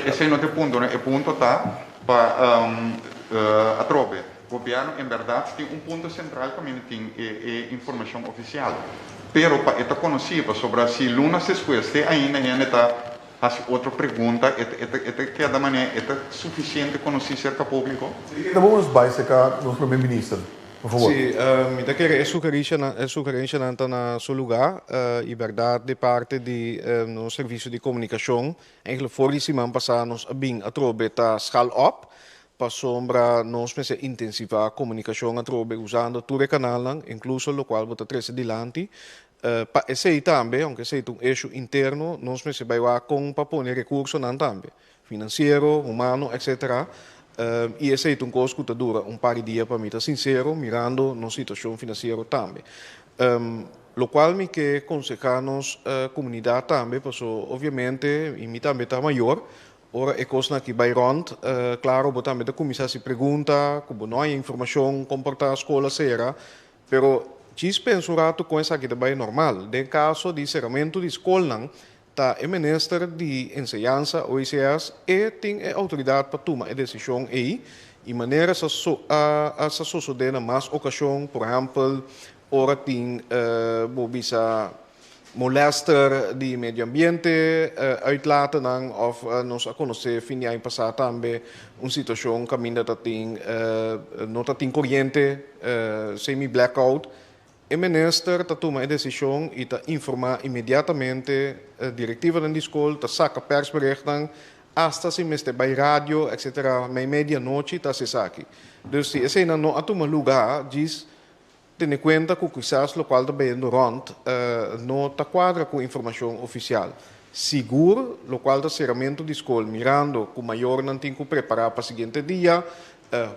esse não é o ponto, né? O ponto está para a trobe. O governo, em verdade, tem ponto central que tem informação oficial. Pero para esta conhecida sobre se lunas depois ainda está faz outra pergunta, que da maneira é suficiente conhecer o público? Então vamos baisecar nosso primeiro-ministro, por favor. Sim, me querer sugerência na seu lugar, e verdade de parte de no serviço de comunicação, eigenlijk voor die semana passada nós bem a trobe tá scal op, para sombra nós pensa intensivar a comunicação a trobe usando todo o canal, incluso o qual bota três adiante. Para esse também, aunque seja eixo interno, nós me vai lá com para pôr recursos não também, financeiro, humano, etc. E esse é coisa que dura par de dias para mim, tá sincero, mirando na situação financeira também. Lo qual me que aconselhamos a comunidade também, porque obviamente, e mim também está maior. Ora é coisa que vai rond, claro, botar também da comissão se pergunta, como não há informação, comportar a escola será, pero Cis penso rato com essa aqui também normal. De caso de encerramento de escola, tá o ministro de ensinança, o ICS, e tem a autoridade para tomar a decisão aí, e maneira a suceder mais ocasião, por exemplo, ora tem bisa molester de medio ambiente uitlaten dan, of nos a conhecer fim de ano passado também uma situação que ainda tem não tem corrente semi-blackout. O ministro toma a decisão e informa imediatamente a diretiva da escola, saca persberichten, hasta se meste bij radio, etc. Bij medianoche, está se saque. Dus se esse não a toma lugar, diz, tendo em conta que quizás o qual também no rond não está quadra com informação oficial. Seguro, o qual do serramento de escola, mirando que o maior não tem que preparar para o seguinte dia,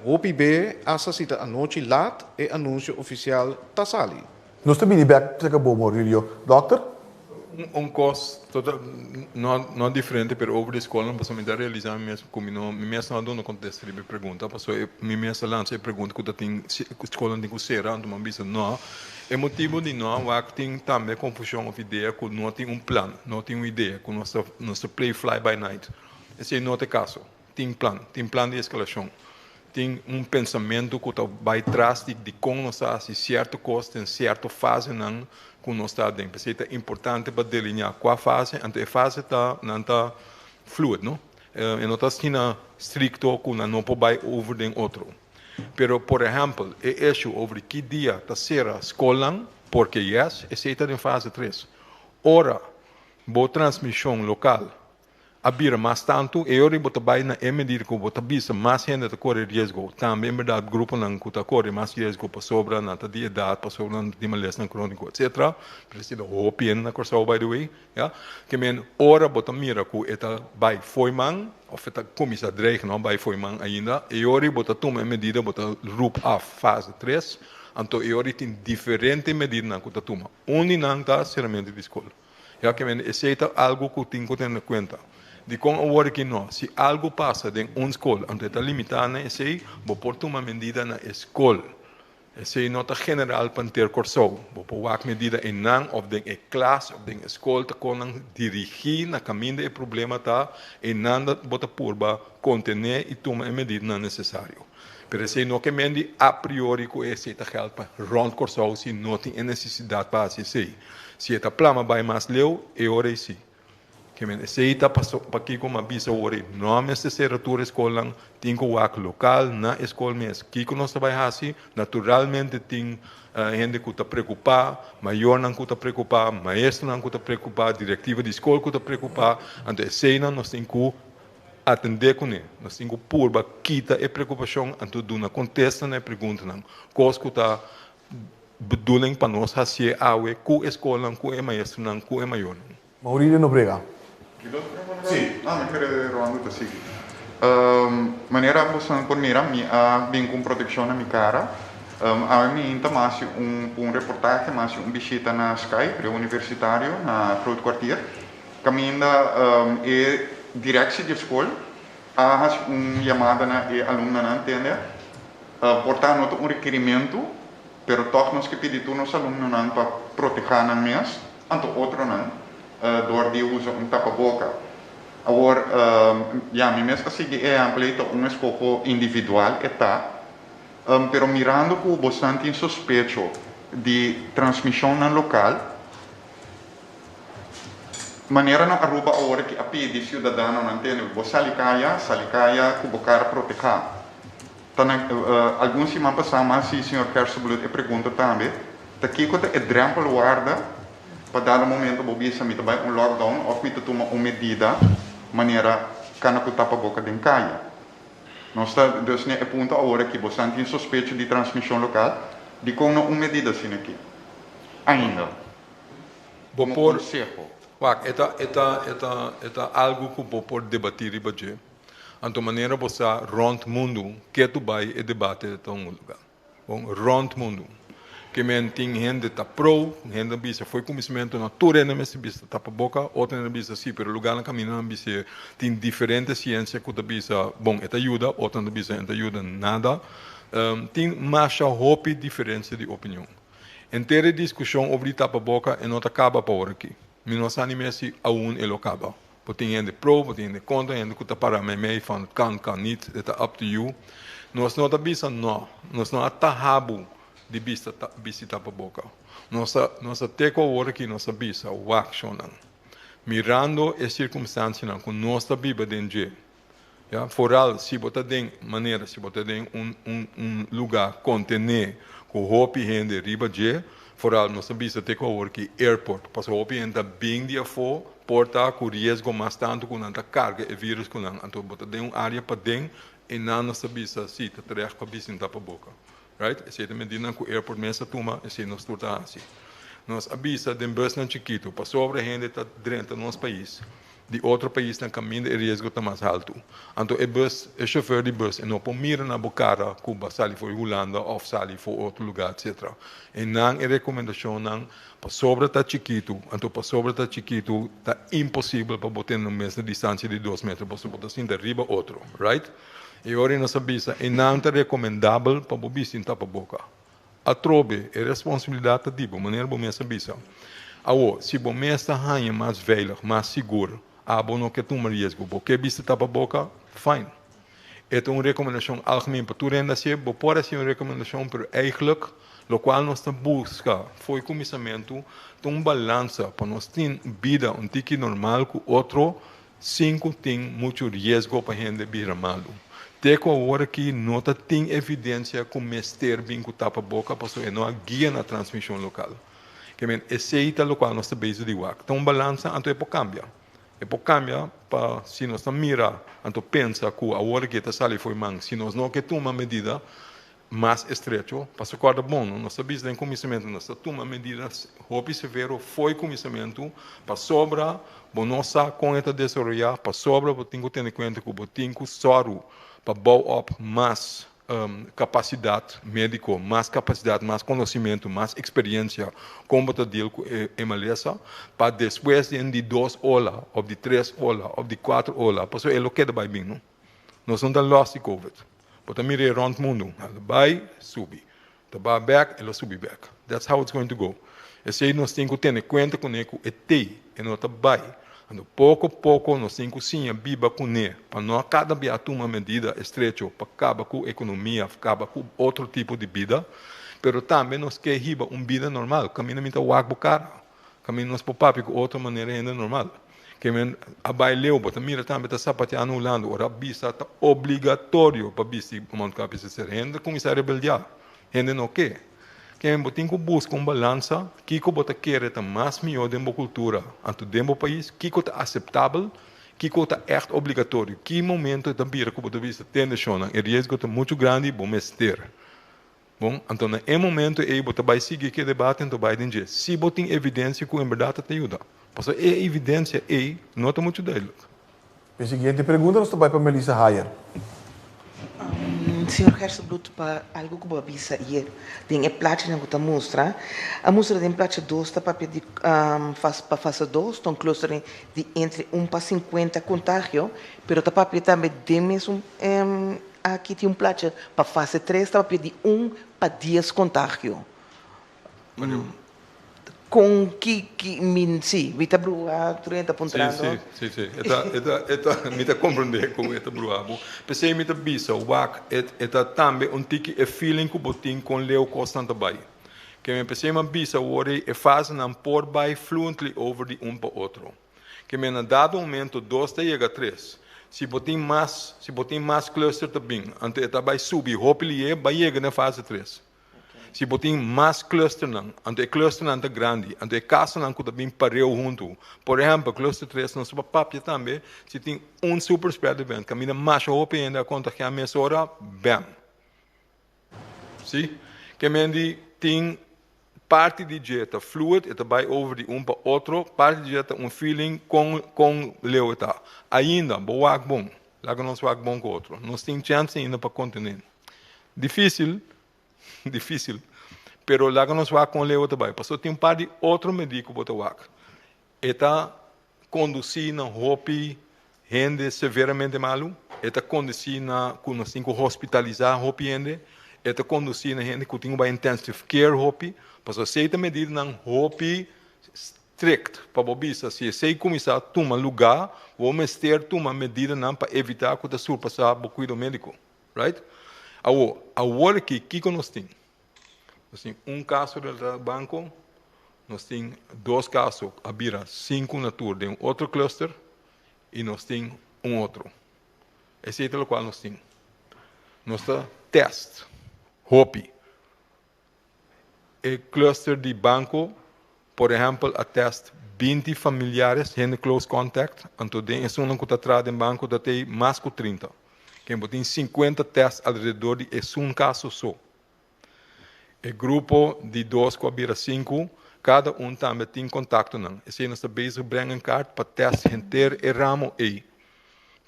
hoop bem, essa cita a noite laat e anúncio oficial tá sali. Nós também liberdade para bom Maurílio, doctor. Custo não diferente, mas over a escola, para me dar realizar mesmo como não, mesmo não dou contexto de pergunta, porque me mesmo lança a pergunta que tem escola tem que ser, então me diz não. É motivo de não, que tem também confusão de ideia, que não tem plano, não tem uma ideia, que nosso play fly by night. Esse não é o caso. Tem plano de escalação. Tem pensamento que vai atrás de como nós estamos em certo custo, em certa fase, não, que nós estamos dentro. É importante para delinear qual fase, a fase está fluida, não? E não está sendo estricto, que não pode over den outro. Pero, por exemplo, é isso over que dia está ser a escola, porque yes, está em fase 3. Ora, boa transmissão local, abrir mais tanto, e eu vou trabalhar na medida que eu vou trabalhar mais gente que corre risco. Também, em verdade, grupo não que corre mais risco para sobra, não está de idade, para sobra, não tem malês, não crônico, etc. Precisa hope na corção, by the way. Que men, ora, vou mira que eta vai foi man, ou eta comissa dreig, não vai foi man ainda, e eu vou tomar medida, vou rup af fase 3, Então, eu tem diferente medida que eu toma. Não está seriamente de escola. Já que esse é algo que eu tenho que ter em conta. De como agora que não, se algo passa em uma escola, então está limitado, esse aí, vou pôr uma medida na escola. Esse é nota general para ter corso. Vou pôr uma medida em não, ou em classe, ou em escola, para dirigir na caminho do problema, e nada bota purba, contener e tomar a medida não necessária. Pero esse não que mende a priori que esse está help para rond corso, se não tem necessidade para assim. Se está plama vai mais leu, é hora sim. Que esse está para aqui como avisa hora, não é necessário a escola, tem que ir local na escola mesmo. Que nós vai assim, naturalmente tem gente que está preocupada, maior não que está preocupada, maestro não que está preocupada, diretiva de escola que está preocupada, então esse nós temos que atender com ele, nós temos que pôr quita a preocupação, então do na contesta na pergunta não, coisa que está bedoeling para nós fazer algo com a escola, com o maestro não, com o maior. Maurílio Nobrega. Sim, me quero Rolando assim. Maneira você por mim bem com proteção na minha cara. A mim então mais reportagem, mais visita na Skype, universitário na Fruit Quartier. Caminha é direção de escola, há chamada na aluna não entende. Portanto, requerimento, pero todos nós que pedimos nos alunos não para proteger na mês, anto outro não. Door die uso tapa-boca. Agora, minha mesma sigue é ampliado escopo individual pero mirando com bastante suspeito de transmissão no local, maneira na aruba agora que a pede cidadão não entende, salicaya que bocar proteger. Alguns semanas passadas, se o senhor Kersenbloed pergunta também, aqui que é exemplo guarda para dar momento bobi samita vai lockdown ou kita toma medida maneira kana ku tapa boca den caia. Nós está dus ne ponto agora que bastante suspeito de transmissão local de com uma medida assim aqui. Ainda. Vou pôr eta algo que vou pôr debatir e bater. Então maneira você rond mundo que tu vai e debate de um lugar. Bom, rond mundo. Que tem gente tá pro, gente bisa foi conhecimento na toda na mesa bisa tapa boca, outra na bisa sim, pero lugar na caminho na bisa tem diferentes ciências que tá bisa, bom, eta ajuda, outra na bisa eta ajuda nada, tem mais hope diferença de opinião. Inteira discussão sobre tapa boca e não acaba por aqui. Nós animesi a ele acaba. Porque tem gente pro, tem gente contra, gente que tá para me van kan niet, eta up to you. Nós não tá bisa não, nós não atahabu de bisa tapa boca. Nossa teco agora que nossa bisa o action mirando as circunstâncias com nossa biba dentro. Ja, vooral se botar den maneira, se botar den lugar contener com roupa e gente riba de, vooral nossa bisa teco agora que airport, passa roupa e gente bem dia for, porta com risco mais tanto com tanta carga e vírus com então botar den área para den e na nossa bisa se tá terecht com bisa tapa boca. Right? Esse é medida que o airport mesmo toma, esse não está assim. Nós avisa de bus na Chiquito, para sobre a gente está dentro do nosso país, de outro país na caminho de risco está mais alto. Então o chauffeur de bus não pode mirar na bocara, Cuba, sali for Holanda ou sali for outro lugar, etc. E não é recomendação não para sobre está Chiquito, então para sobre está Chiquito está impossível para botar na mesma distância de 2 metros, para botar assim de arriba outro, right? E ora nós avisa, e não é recomendável para o bicho em tapa boca. A trobe é responsabilidade de maneira como essa avisa. Agora, se o mestre é mais veilig, mais seguro, não quer tomar risco, porque bicho tapa boca, fine. É uma recomendação algemeen para tudo ainda ser, pode ser uma recomendação, mas eigenlijk, o qual nós busca foi começamento de balança para nós ter vida um tique normal com outro, 5 tem muito risco para a gente vir malo. Teco agora que nota tem evidência que o mestre bem com tapa boca passou e não há guia na transmissão local. Que men aceita o qual nós estamos de WAC. Então balança então é para cambiar. É para cambiar para se nós mira, então pensa que agora que está sali foi mang, se nós não que toma medida mais estreito, para se corda bom, nós sabemos em conhecimento nós toma medidas, roupa severo foi conhecimento para sobra, bom nossa com esta desenvolver, para sobra, tem que ter em conta que tem que soro para bow up mais capacidade médico, mais capacidade, mais conhecimento, mais experiência, como te deal com a maleza, para depois de 2 horas, ou de 3 horas, ou de 4 horas, por isso é o que vai bem, não? Nós não estamos lost de COVID. Porque mire rond o mundo, vai, sube. Vai back, ela sube back. That's how it's going to go. Esse aí nós temos que ter conta com ele, e não vai. Pouco a pouco nós temos que sim, biba com ele, para não cada vez tomar uma medida estreita, para acabar com a economia, acabar com outro tipo de vida, mas também nós queremos uma vida normal, caminhamos o água cara, caminhamos para o papo com outra maneira ainda normal. Que a baileu, mas mira também está sapateando anulando, ora bisa está obrigatório para bisa montar cabeça ser renda com essa rebeldia, renda não quer. Que a gente tem que buscar uma balança, que você quer ter mais melhor dentro da cultura, dentro do país, que é aceitável, que é echt obrigatório, que momento da bira que você vista tende a o risco é muito grande, bom mestre. Bom, então, em momento aí você vai seguir que debate, então vai dizer, se você tem evidência que em verdade te ajuda, porque a evidência aí não está muito dele. A seguinte pergunta nós vai para Melissa Hayer. Senhor Hersenblut, para algo que eu avisa hier, tem a placa que está mostra, a mostra tem placa 2 está para pedir para fase 2, então cluster de entre 1 para 50 contágio, pero está para pedir também de mesmo aqui tem placa para fase 3 está para pedir 1 para 10 contágio. Com que sim, vita brua, 30 pontrando. Sim. Me está compreender como é brua. Pensei me está bisa, o wak, também tiki feeling que botin com leu constante vai. Que me pensei me bisa, o ori faz não por by fluently over de para outro. Que me na dado momento 2 te chega 3. Se botin mais cluster também, ante vai subir, hopefully vai chegar na fase 3. Se botem mais cluster não, ante cluster não é grande, ante casa não que também pareu junto. Por exemplo, cluster 3 não se papia também, se tem super spread event, caminha mais roupa ainda contagiar mais hora, bam. Sim? Que me tem parte de dieta fluid, eta vai over de para outro, parte de dieta feeling com leu eta. Ainda, boa bom, lá que nós vamos bom com outro. Nós tem chance ainda para continuar. Difícil, pero lá que nós vamos com leu também. Passou tem par de outro médico para o eta conduzir na roupa gente severamente malo, eta conduzir na que nós temos que hospitalizar roupa gente, eta conduzir na gente que tem uma intensive care roupa, passou aceita medida na roupa strict para bobisa se sei começar a tomar lugar, vamos ter tomar medida não para evitar que o surpassar o cuidado médico, right? Agora que nós temos? Nós temos caso do banco, nós temos 2 casos, a 5 na tour de outro cluster e nós temos outro. Esse é o qual nós temos. Nosso teste, HOPI. O cluster de banco, por exemplo, a teste 20 familiares, gente close contact, então é um que está atrás do banco, tem mais que 30. Que tem 50 testes alrededor de um caso só. O grupo de 2 com a 5, cada também tem contato. Esse é nosso base brengen card para testar inteiro e ramo aí.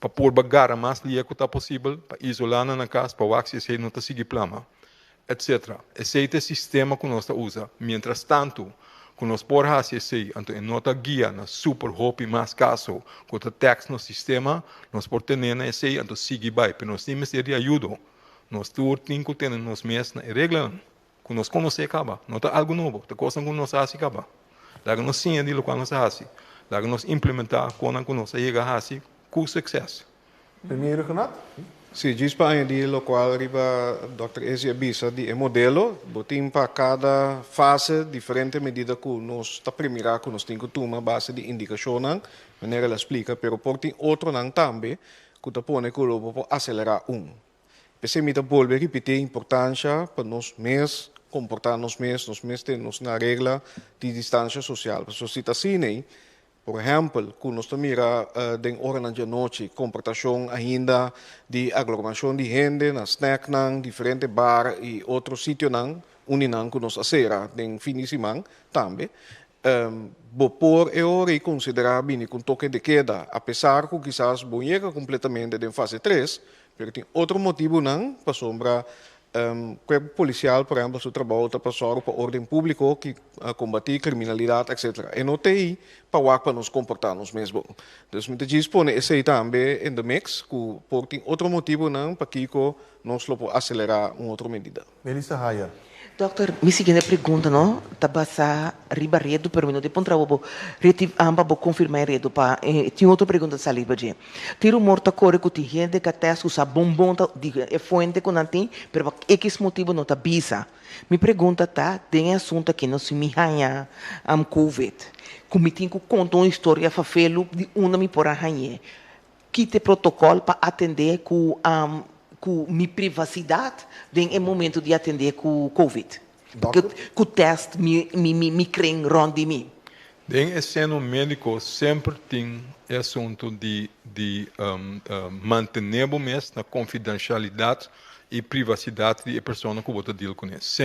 Para pôr bagar mais liga que está possível, para isolar na casa, para o axis não está seguir plama, etc. Esse é o sistema que nós usamos. Mientras tanto, quando nós por esse então em nota guia na super hope mais caso, com o text no sistema, nós por ter esse então seguir vai, mas nós temos de ajuda. Nós temos que ter nos meses na regra. Quando nós conhecemos acaba, não está algo novo, a coisa que nós fazemos acaba. Lá que nós sim de lo que nós fazemos, lá que nós implementar quando nós chega a fazer com sucesso. Primeiro, Renato? Sim, diz para ele o qual arriba Dr. Ezi avisa de modelo, botim para cada fase diferente medida que nós está primeira que nós temos que tomar base de indicação, maneira ela explica, pero por tem outro não também que está põe que o para acelerar Pensei me volver repetir a importância para nós mesmos comportar-nos temos na regra de distância social. Se você está assim, por exemplo, quando nós mira de hora de noite, comportação ainda de aglomeração de gente, na snack, diferente bar e outro sítio, uninang que nós acera, de fim de semana também. por eu reconsiderar bem com toque de queda, apesar que quizás não chega completamente em fase 3, mas tem outro motivo não, para sombra corpo policial, por exemplo, seu trabalho está passando para ordem pública, que combater criminalidade, etc. E não tem para nos comportarmos mesmo. Então, muitas vezes põe esse também em the mix, por tem outro motivo não, para que nós acelerar uma outra medida. Melissa Haya. Doctor, minha seguinte pergunta, não? Tá basta riba redo, pero não depois trabalho, vou confirmar redo para. Tinha outra pergunta saliva de. Tiro morta corre que tem gente que até usa bombom é fonte com nanti, pero X motivo não tá bisa. Me pergunta tá, tem assunto aqui não se me hanha COVID. Como tem que contar uma história fafelo de uma me por hanha. Que te protocolo para atender com minha privacidade em momento de atender com COVID. Que o teste me crê ronde de mim. Em ensino médico sempre tem assunto de manter o mês na confidencialidade e privacidade da pessoa que você deal com isso.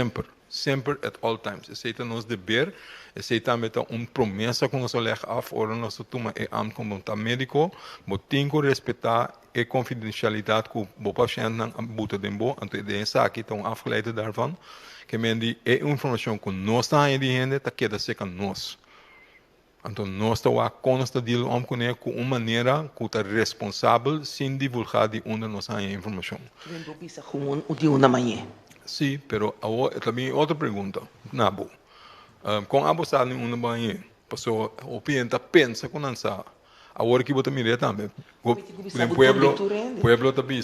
Sempre, at all times. Esse é nosso dever, esse é também uma promessa que nós lemos af, ora nós tomamos am como médico, mas tem que respeitar a confidencialidade que o paciente não abuta de boa, então essa aqui estão afgeleid daarvan, que mendi é informação que nós está em gente, está queda seca nós. Então nós está com nós está deal com uma maneira que está responsável, sem divulgar de onde nós a informação. De uma manhã. Sim, pero também outra pergunta, Nabo. Com a bolsa em uma banheira, pessoa o cliente pensa com lançar. Agora que você mira também. No pueblo também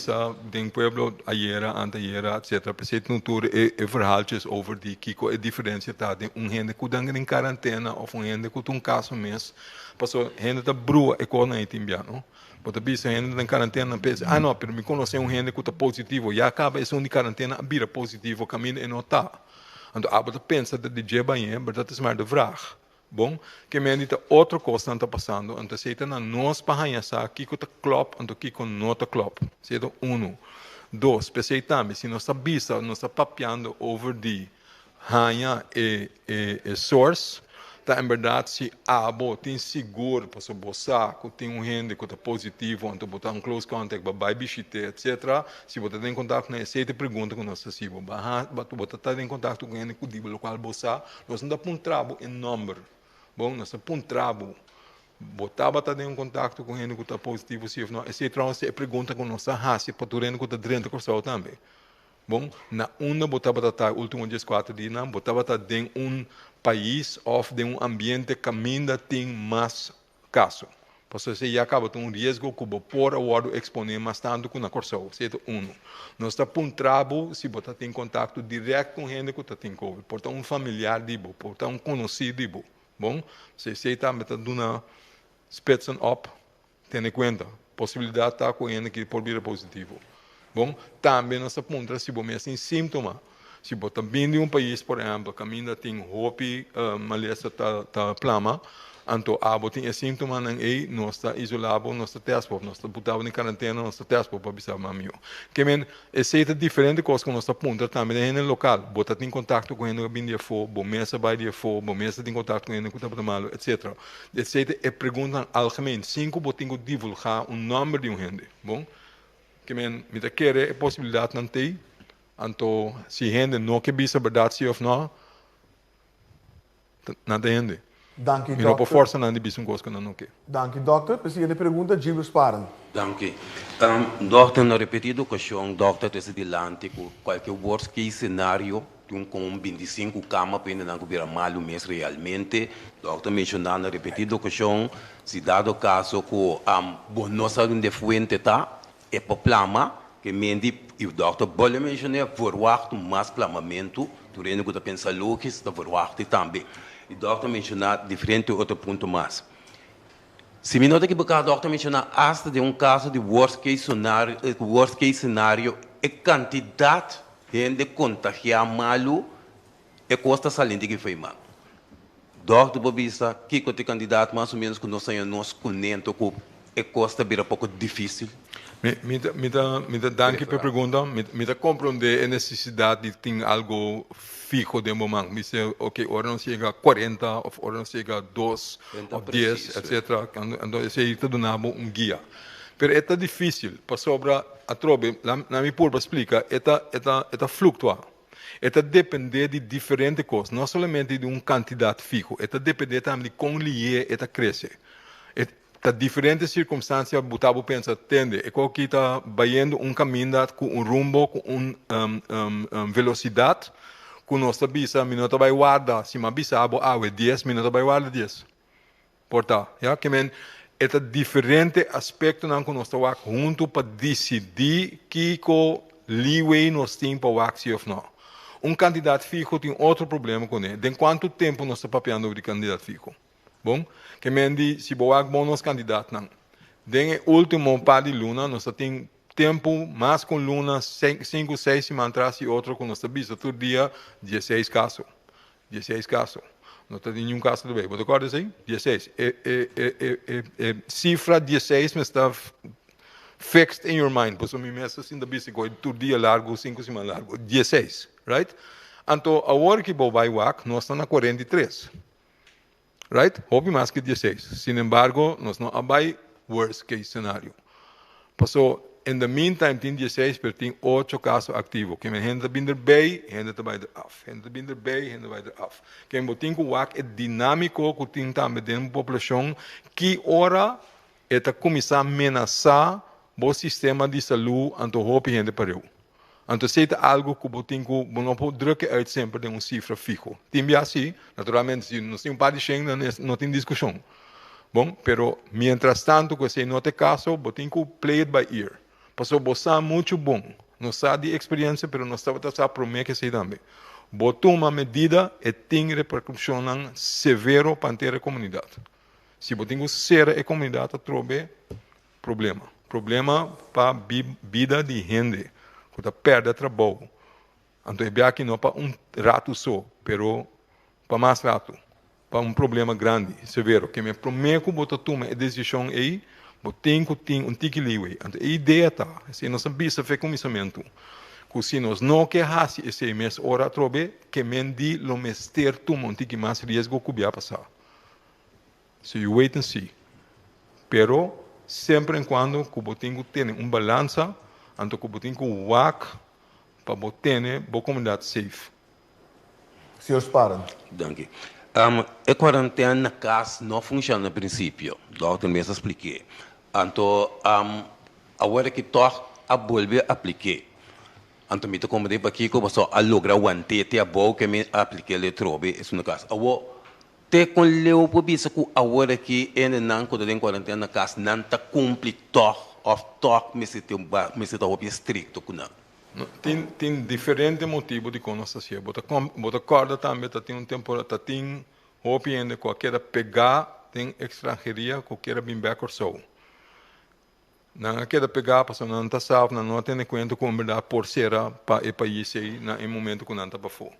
tem pueblo ayer, anteayer, etc. Precies no tour e verhaaltjes over die kiko e diferença tá de gente que dan em quarentena ou gente que tem caso mês. Pessoa gente tá brua e com aí timbiano. Porque bisa gente em quarentena pensa, não, pero me conhece gente que está positivo, já acaba esse de quarentena, vira positivo, caminho e não tá. Então, você pensa de DJ banheiro, mas dat is maar de vraag. Bom, que me dita outra coisa está passando, então se está na nós para ranhar, que está klop, então que não está klop. Se é um, dois, pensei também, se nós sabemos, nós está papiando over de ranha e source, tá em verdade se tem seguro para o saco, tem gente que está positivo, então botar um close contact, vai bichite, etc. Se você tem contato com esse, pergunta com nós se você está em contato com gente que diz o qual você, nós não dá um trabalho em número. Bom, nós temos um trabalho. Botava estar em contato com gente que está positivo, se não, esse é pergunta com nós, se para tu gente que está dentro do corpo também. Bom, na uma botava estar último 4 dias, botava estar em país ou de ambiente que ainda tem mais casos. Porque se já acaba com risco que por agora exponer mais tanto que na corção. Certo? Nós estamos um trabalho se você tem contato direto com gente que está com COVID. Portanto, familiar dibo, portanto, conhecido dibo. Bom, se está metendo uma spitzen op, tenha em conta, possibilidade está com gente que pode vir positivo. Bom, também nós apontamos se você tem sintoma. Se você vem de país, por exemplo, que ainda tem roupa, maleza está plama, então você tem sintoma, nós está isolado, nós está testado, nós está botado em quarentena, nós está testado para avisar mamio. Que essa é diferente coisa que nós apontamos também no local. Você tem contato com gente que vem de fora, você vai de fora, você tem contato com gente que está mal, etc. Essa é pergunta algemeen. 5, você tem que divulgar número de gente. Bom? Que me quer a possibilidade não tem, então se gente não quer bisa verdade se ou não, não tem gente. Dank u, E não por dokter. força não bisa coisa que não quer. Dank u, dokter. A seguinte pergunta, Gilbert Sparen. Danke. Dokter, na repetido questão, dokter, desde delante, qualquer worst case scenario, com 25 camas, para não virar mal o mês realmente. Dokter mencionou na repetido questão, se dado o caso que nós sabemos de fuente tá, é problema, que mendi, e o dokter Bolle mencionou, verwacht mais plamamento, durante que eu penso lógico, da verwacht também. E o dokter mencionou diferente outro ponto mais. Se me nota que o dokter mencionou, hasta de caso de worst case scenario, a quantidade de gente contagiada malo, é costa saliente que foi mal. Dokter Bobisa, que o candidato mais ou menos que nós conhecemos, que é costa vira pouco difícil. Me danke pela pergunta. Me compreender a necessidade de ter algo fijo de momento. Me diz, ok, ora não chega a 40, ou ora não chega a 2, ou 10, etc. Então, isso aí te donava guia. Mas é difícil, para sobra a trobe, na minha purba explica, é fluctuar. É depender de diferentes coisas, não somente de candidato fijo, é depender também de como ele cresce. Tá diferentes circunstâncias, botava pensa, entende? É como que está vendo caminho com rumbo, com velocidade, com nossa bisa, minuto vai guardar, se uma bisa é 10, minuto vai guardar 10. Porta, ja, que men, é diferente aspecto não que nós estamos junto para decidir que leeway nós temos para o axi ou não. Candidato fijo tem outro problema com ele. De quanto tempo nós estamos papeando de candidato fijo? Bom, que mendi se boa bons candidatos não. Den último par de luna nós temos tempo mais com luna 5, 6 semanas atrás e outro com nossa bisa todo dia 16 casos. 16 casos. Não tem nenhum caso também. Você acorda assim? 16. Cifra 16 me está fixed in your mind. Por isso me messo assim da bisa todo dia largo 5 semanas largo 16, right? Então agora que vou vai nós estamos na 43. Right? Houve mais que 16. Sin embargo, nós não vai worst case cenário. Passou, in the meantime, tem 16, mas tem 8 casos ativos. Que me gente binder bij, gente vai de af. Gente binder bij, gente vai de af. Que me tem que é dinâmico, que tem também dentro da população, que ora é começar a ameaçar o sistema de saúde, então houve gente parou. Então, se é algo que você não pode drukken uit sempre de cifra fijo. Tem assim, naturalmente, se não tem um par de Schengen, não tem discussão. Bom, pero, mientras tanto, que você não tem caso, você tem que play it by ear. Passou, você é muito bom. Não sabe de experiência, pero não sabe a prometer que você também. Você toma medida e tem repercussão severa para a comunidade. Se você tem que ser a comunidade, trobe problema. Problema para a vida de gente. Que perde trabalho. Então, é aqui não para rato só, pero para mais rato, para problema grande, severo, que me prometo que você toma a decisão aí, você tem que ter tique leeway. Então, a ideia está, se nós sabemos fazer começamento, que se nós não queremos esse mês, ora trobe, que mendi lo mester toma tique mais risco que vai passar. So you wait and see. Pero, sempre quando que você tem que ter balança, então, que você tem que work para você ter uma comunidade safe. Senhor Sparan. Dank. A quarentena na casa não funciona no princípio. Doutor mesmo expliquei. Então, agora que estou a volver a aplicar. Então, me como de aqui, como só a lograr o antete a boa que me apliquei le trobe, isso no caso. Agora, te com leu por isso que agora que ainda não quando tem quarentena na casa não está cumprido of talk me se tem estricto com não. Tem diferentes motivos de conosco assim. Você acorda também, tem temporada, tem opinião que quer pegar, tem extranjeria que quer vir back or so. Não quer pegar, porque não está salvo, não tem conta com verdade por ser para o país aí, no momento que não está para fora.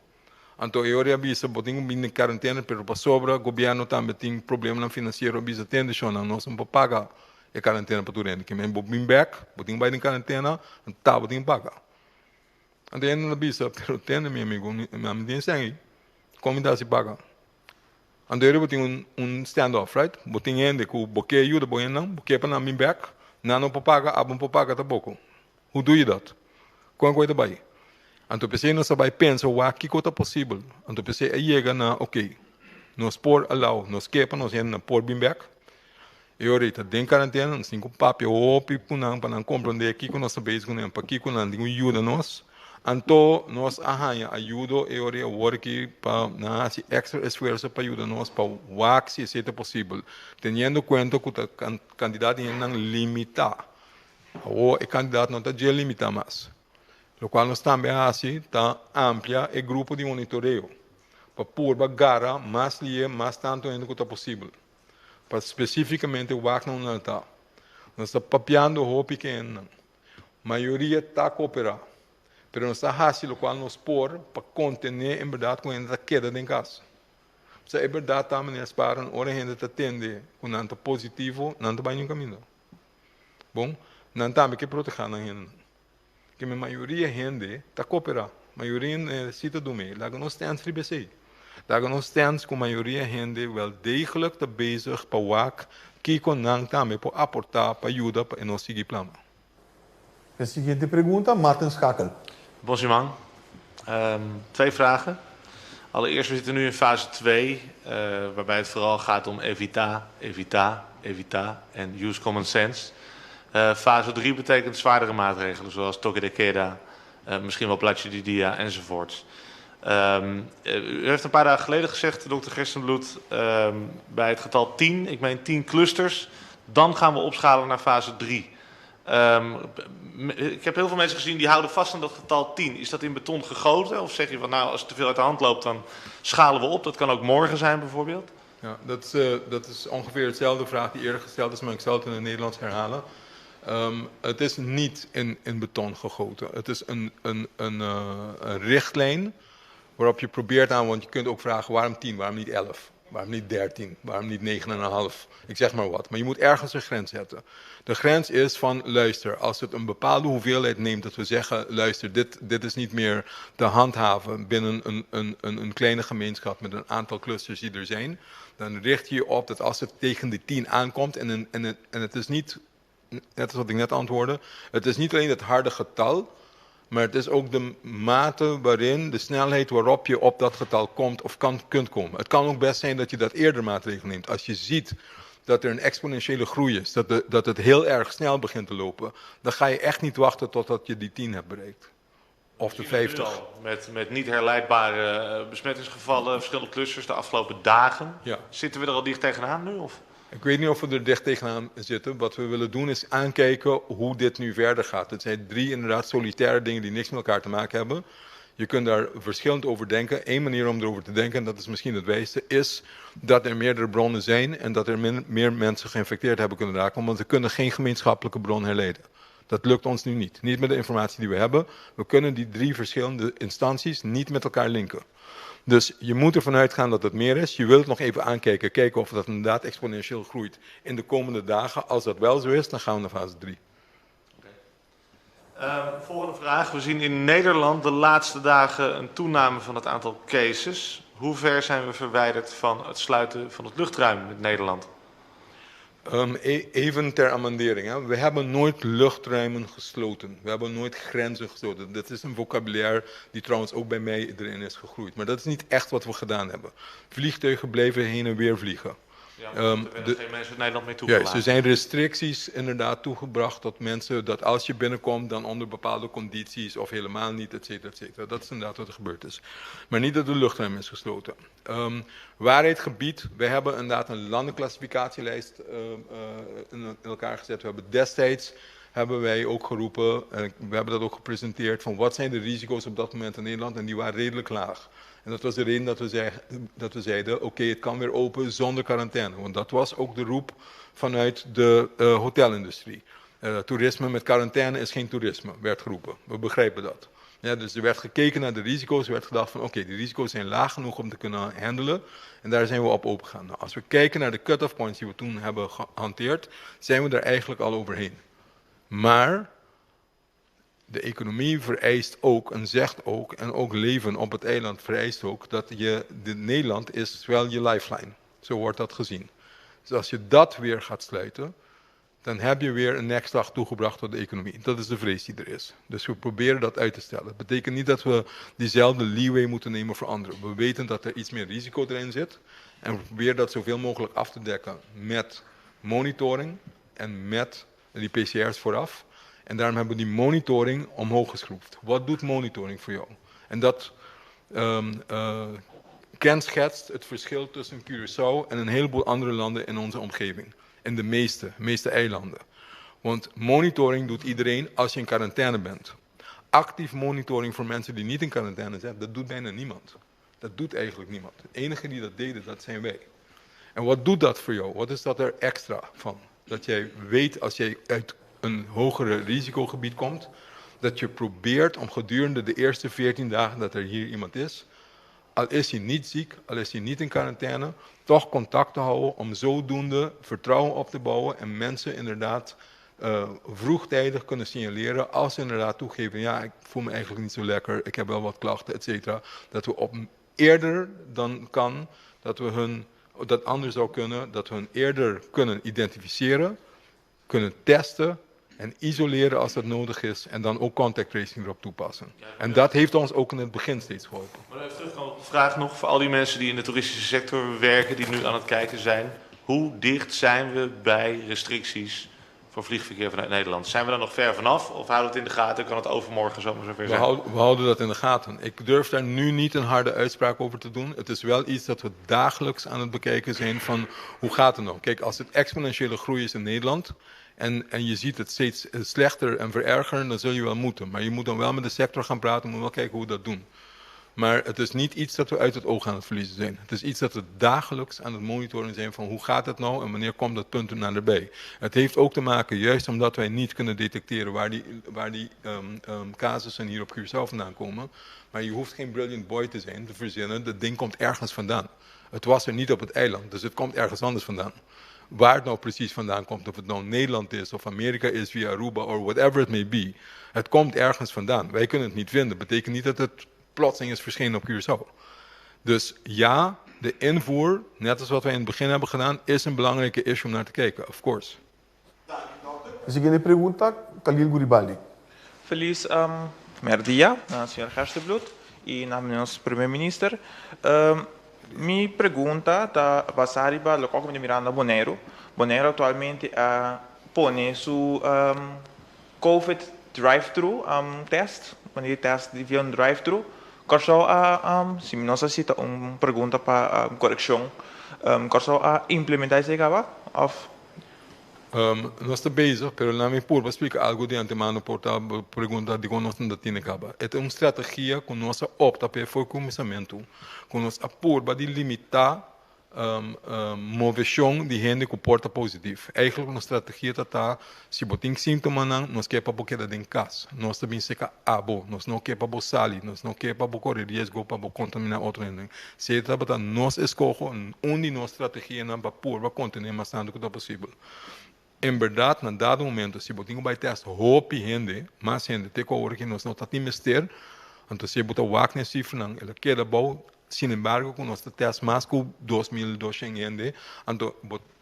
Então, eu aviso, você tem que vir em quarentena, mas para sobra, o governo também tem problema financeiro, avisa, tem de não, nós não pagar a quarentena para tudo, que me vou vir back, você tem que ir em quarentena, tá, você tem que pagar. Então, eu não avisa, mas tem, meu amigo, me tem sangue, como dá se pagar? Então, eu tenho stand-off, right? Você tem gente que você ajuda, você não, você para não vir back, não para pagar, não para pagar tampouco. How do you that? Qual coisa vai? Então, pensei, nós vai pensar, o que é possível. Então, pensei, aí chega na, ok, nós por allow, nós quepa, nós ainda por vir back. E ahorita, dentro da quarentena, nós temos papel, para não compreender aqui que nós sabemos, para aqui que nós temos ajuda nós. Então, nós arranha ajuda e agora aqui para nós extra esforço para ajudar nós para o se é possível. Tendo em conta que o candidato não limita. O candidato não está limitado mais. O qual nós também assim está amplia o grupo de monitoreio para pôr a mais linha, mais tanto ainda que está possível. Para especificamente o WAC não está. Nós estamos papeando o pequeno. A maioria está cooperando. Mas não está fácil o qual nós pôr para conter, em verdade, com a queda em casa. Se é verdade, também nós param, ora a gente atende com nada positivo, não vai em caminho. Bom, Nantame que proteger na hen. Que a maioria gente tá coopera. Maioria cita do meio. Lá nós temos ribesei. Lá nós temos com a maioria gente wel degelijk te bezig para wak que com nantame para aportar para ajuda para nós seguir plano. De seguinte pergunta, Martin Schakel. Bonsimang. 2 vragen. Allereerst, we zitten nu in fase 2, waarbij het vooral gaat om evita en use common sense. Fase 3 betekent zwaardere maatregelen, zoals toque de queda, misschien wel platje di dia enzovoorts. U heeft een paar dagen geleden gezegd, dokter Gerstenbloed, bij het getal 10, ik meen 10 clusters, dan gaan we opschalen naar fase 3. Ik heb heel veel mensen gezien die houden vast aan dat getal 10. Is dat in beton gegoten? Of zeg je van nou, als het te veel uit de hand loopt, dan schalen we op. Dat kan ook morgen zijn bijvoorbeeld. Ja, dat is ongeveer hetzelfde vraag die eerder gesteld is, maar ik zal het in het Nederlands herhalen. Het is niet in beton gegoten. Het is een richtlijn waarop je probeert aan, want je kunt ook vragen waarom 10, waarom niet 11? Waarom niet 13? Waarom niet 9,5? Ik zeg maar wat. Maar je moet ergens een grens zetten. De grens is van, luister, als het een bepaalde hoeveelheid neemt, dat we zeggen, luister, dit is niet meer te handhaven binnen een kleine gemeenschap met een aantal clusters die er zijn, dan richt je je op dat als het tegen die 10 aankomt, en het is niet, net als wat ik net antwoordde, het is niet alleen het harde getal, maar het is ook de mate waarin, de snelheid waarop je op dat getal komt of kunt komen. Het kan ook best zijn dat je dat eerder maatregelen neemt. Als je ziet dat er een exponentiële groei is, dat het heel erg snel begint te lopen, dan ga je echt niet wachten totdat je die 10 hebt bereikt. Of de 50. Met niet herleidbare besmettingsgevallen, verschillende clusters de afgelopen dagen. Ja. Zitten we er al dicht tegenaan nu? Of? Ik weet niet of we er dicht tegenaan zitten. Wat we willen doen is aankijken hoe dit nu verder gaat. Het zijn 3 inderdaad solitaire dingen die niks met elkaar te maken hebben. Je kunt daar verschillend over denken. Eén manier om erover te denken, en dat is misschien het wijste, is dat er meerdere bronnen zijn en dat er meer mensen geïnfecteerd hebben kunnen raken, want we kunnen geen gemeenschappelijke bron herleiden. Dat lukt ons nu niet. Niet met de informatie die we hebben. We kunnen die 3 verschillende instanties niet met elkaar linken. Dus je moet ervan uitgaan dat het meer is. Je wilt het nog even aankijken, kijken of dat inderdaad exponentieel groeit in de komende dagen. Als dat wel zo is, dan gaan we naar fase 3. Volgende vraag. We zien in Nederland de laatste dagen een toename van het aantal cases. Hoe ver zijn we verwijderd van het sluiten van het luchtruim in Nederland? Even ter amendering. Hè. We hebben nooit luchtruimen gesloten. We hebben nooit grenzen gesloten. Dat is een vocabulaire die trouwens ook bij mij erin is gegroeid. Maar dat is niet echt wat we gedaan hebben. Vliegtuigen blijven heen en weer vliegen. Ja, er werden geen mensen in Nederland mee toegelaten. Juist, er zijn restricties inderdaad toegebracht tot mensen dat als je binnenkomt dan onder bepaalde condities of helemaal niet, et cetera, et cetera. Dat is inderdaad wat er gebeurd is. Maar niet dat de luchtruim is gesloten. Waarheid gebied, we hebben inderdaad een landenclassificatielijst in elkaar gezet. We hebben destijds wij ook geroepen, en we hebben dat ook gepresenteerd, van wat zijn de risico's op dat moment in Nederland, en die waren redelijk laag. En dat was de reden dat we zeiden, oké, het kan weer open zonder quarantaine. Want dat was ook de roep vanuit de hotelindustrie. Toerisme met quarantaine is geen toerisme, werd geroepen. We begrijpen dat. Ja, dus er werd gekeken naar de risico's, er werd gedacht van oké, die risico's zijn laag genoeg om te kunnen handelen. En daar zijn we op opengegaan. Nou, als we kijken naar de cut-off points die we toen hebben gehanteerd, zijn we daar eigenlijk al overheen. Maar de economie vereist ook en zegt ook, en ook leven op het eiland vereist ook, dat Nederland is wel je lifeline. Zo wordt dat gezien. Dus als je dat weer gaat sluiten, dan heb je weer een nekslag toegebracht tot de economie. Dat is de vrees die er is. Dus we proberen dat uit te stellen. Dat betekent niet dat we diezelfde leeway moeten nemen voor anderen. We weten dat er iets meer risico erin zit. En we proberen dat zoveel mogelijk af te dekken met monitoring en met die PCR's vooraf. En daarom hebben we die monitoring omhoog geschroefd. Wat doet monitoring voor jou? En dat kenschetst het verschil tussen Curaçao en een heleboel andere landen in onze omgeving. In de meeste eilanden. Want monitoring doet iedereen als je in quarantaine bent. Actief monitoring voor mensen die niet in quarantaine zijn, dat doet bijna niemand. Dat doet eigenlijk niemand. De enige die dat deden, dat zijn wij. En wat doet dat voor jou? Wat is dat er extra van? Dat jij weet als jij uit een hogere risicogebied komt, dat je probeert om gedurende de eerste 14 dagen dat er hier iemand is, al is hij niet ziek, al is hij niet in quarantaine, toch contact te houden om zodoende vertrouwen op te bouwen en mensen inderdaad vroegtijdig kunnen signaleren als ze inderdaad toegeven, ja, ik voel me eigenlijk niet zo lekker, ik heb wel wat klachten, et cetera. Dat we eerder dan kan, dat anders zou kunnen, dat we hun eerder kunnen identificeren, kunnen testen en isoleren als dat nodig is en dan ook contact tracing erop toepassen. En dat heeft ons ook in het begin steeds geholpen. Maar even terug op de vraag nog voor al die mensen die in de toeristische sector werken, die nu aan het kijken zijn. Hoe dicht zijn we bij restricties voor vliegverkeer vanuit Nederland? Zijn we daar nog ver vanaf of houden we het in de gaten? Kan het overmorgen zomaar zover zijn? We houden dat in de gaten. Ik durf daar nu niet een harde uitspraak over te doen. Het is wel iets dat we dagelijks aan het bekijken zijn van hoe gaat het nou? Kijk, als het exponentiële groei is in Nederland en je ziet het steeds slechter en verergeren, dan zul je wel moeten. Maar je moet dan wel met de sector gaan praten, moet wel kijken hoe we dat doen. Maar het is niet iets dat we uit het oog aan het verliezen zijn. Het is iets dat we dagelijks aan het monitoren zijn van hoe gaat het nou en wanneer komt dat punt er naar erbij. Het heeft ook te maken, juist omdat wij niet kunnen detecteren waar die casussen hier op Curaçao vandaan komen. Maar je hoeft geen brilliant boy te zijn, te verzinnen, dat ding komt ergens vandaan. Het was er niet op het eiland, dus het komt ergens anders vandaan. Waar het nou precies vandaan komt, of het nou Nederland is of Amerika is via Aruba of whatever it may be. Het komt ergens vandaan. Wij kunnen het niet vinden. Dat betekent niet dat het plotseling is verschenen op Curaçao. Dus ja, de invoer, net als wat wij in het begin hebben gedaan, is een belangrijke issue om naar te kijken, of course. Siguiente pregunta, Khalil Guribaldi. Feliz primer día, señor Gerstenblut y namens primer-minister. Mi pregunta está basada en lo que Miranda Bonero. Bonero actualmente pone su COVID drive-thru test, wanneer test via een drive-thru. Corso si no necesita una pregunta para corrección, corso implementar ese gaba of No está bezig, pero la me purba explica algo de antemano por la pregunta de nós não tiene caba. É uma estratégia que nós opta para o começamento, que nós apurba de limitar moveção de gente que porta positivo. Eigenlijk uma estratégia tá se botem sintomas não, nós quer para boqueira em casa. Nós também seca abo, nós não quer para salir, nós não quer para correr risco para contaminar outro gente. Se tá para nós escolho onde nossa estratégia não para purba contener mais tanto que possível. Em verdade, na dado momento, se botinho vai testar roupa gente, mais gente, tem que que nós não está mister, então se botar o acne cifra não, ele queda bom, sin embargo, com nós test mais que 2.200 gente, então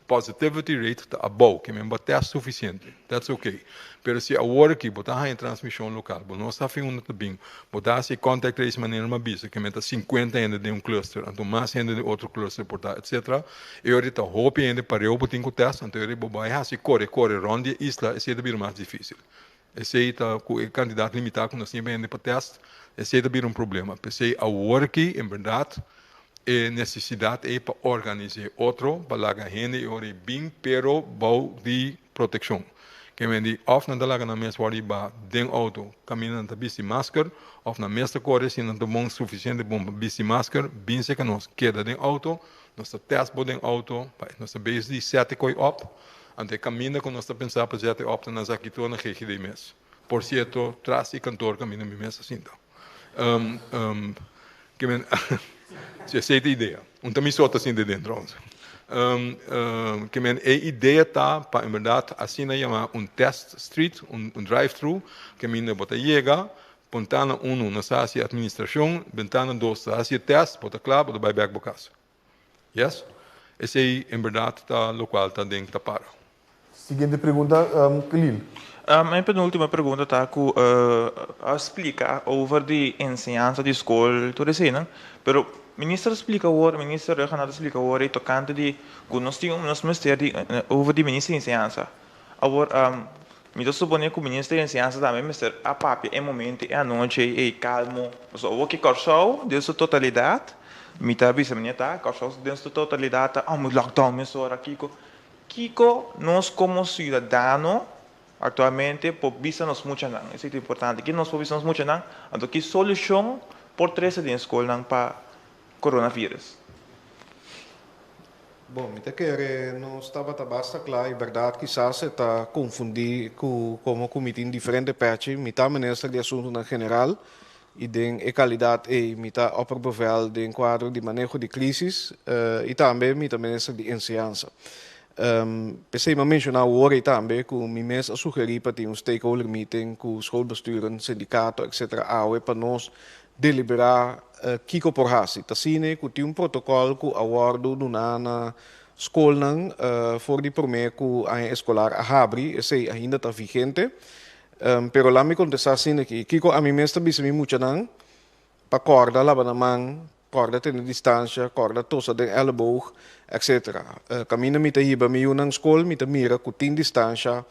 positivity rate está bom, que mesmo teste suficiente, that's okay. Pero se agora que botar em transmissão local, nós está fazendo também, botar se contact trace maneira uma bisa, que meta 50 gente de um cluster, então mais gente de outro cluster portar, etc. E ahorita roupa gente para eu botar o teste, então eu vou se corre ronde isla, esse é bem mais difícil. Esse é o candidato limitado com nós sempre gente para teste, esse é bem problema. Pensei agora que, em verdade, a necessidade é para organizar outro, para a gente e bem, pero bom de proteção. Que men die of na dalaga na mes wari ba den auto caminhando na bici máscara, of na mesta corre se não tomou suficiente bom bici máscara, bem se que nós queda den auto, nós test bo den auto, nós base die sete koi op, ante caminha com nós pensar para sete op na zakito na GGD mes. Por cierto, tras e cantor caminha mi mes assim então. Que men se essa é a ideia. Também só tá assim de dentro. Que a ideia está para, em verdade, assim chama test street, drive-thru, que a bota chega, ventana 1 na sala administração, ventana 2 sala test, bota claro, bota vai back para casa. Yes? Esse aí, em verdade, está o qual está dentro da para. Seguinte pergunta, Khalil. Mijn penultima pergunta está que explica over de enseñanza de escola, tudo isso, né? Pero minister explica agora, minister Renato explica agora, tocante de que nós temos ministério over de minister de enseñanza. Agora, me supõe que o ministro de enseñanza também minister a papi em momento e a noite e calmo. O que correu de sua totalidade, me tá bisa minha tá, correu de sua totalidade, lockdown, mesora Kiko, nós como cidadano actualmente por vista nos mucha nang, isso é importante. Que nós por vista nos mucha nang, então que solução por três de escola nang para coronavírus. Bom, me quer não estava basta claro, é verdade que se está confundir como comitê diferente parte, me tá ministro de assuntos na general e de qualidade e me tá opperbevel de quadro de manejo de crisis e também me tá ministro de enseñanza. Pensei maar mencionar hoor também que me mes a sugerir para ter stakeholder meeting com schoolbesturen, sindicato, etc. Awe para nós deliberar kiko por hasi. Tasine que tem protocolo que awardo na school nang voor die prome que a escolar a abri, esse ainda está vigente. Pero lá me contestar assim que kiko a mim mesmo bisa me mucha nang pa corda lá banamang corda tem distância, corda tosa den elleboog, etc. Camina met hiba mi unang school, met mira ku tin distância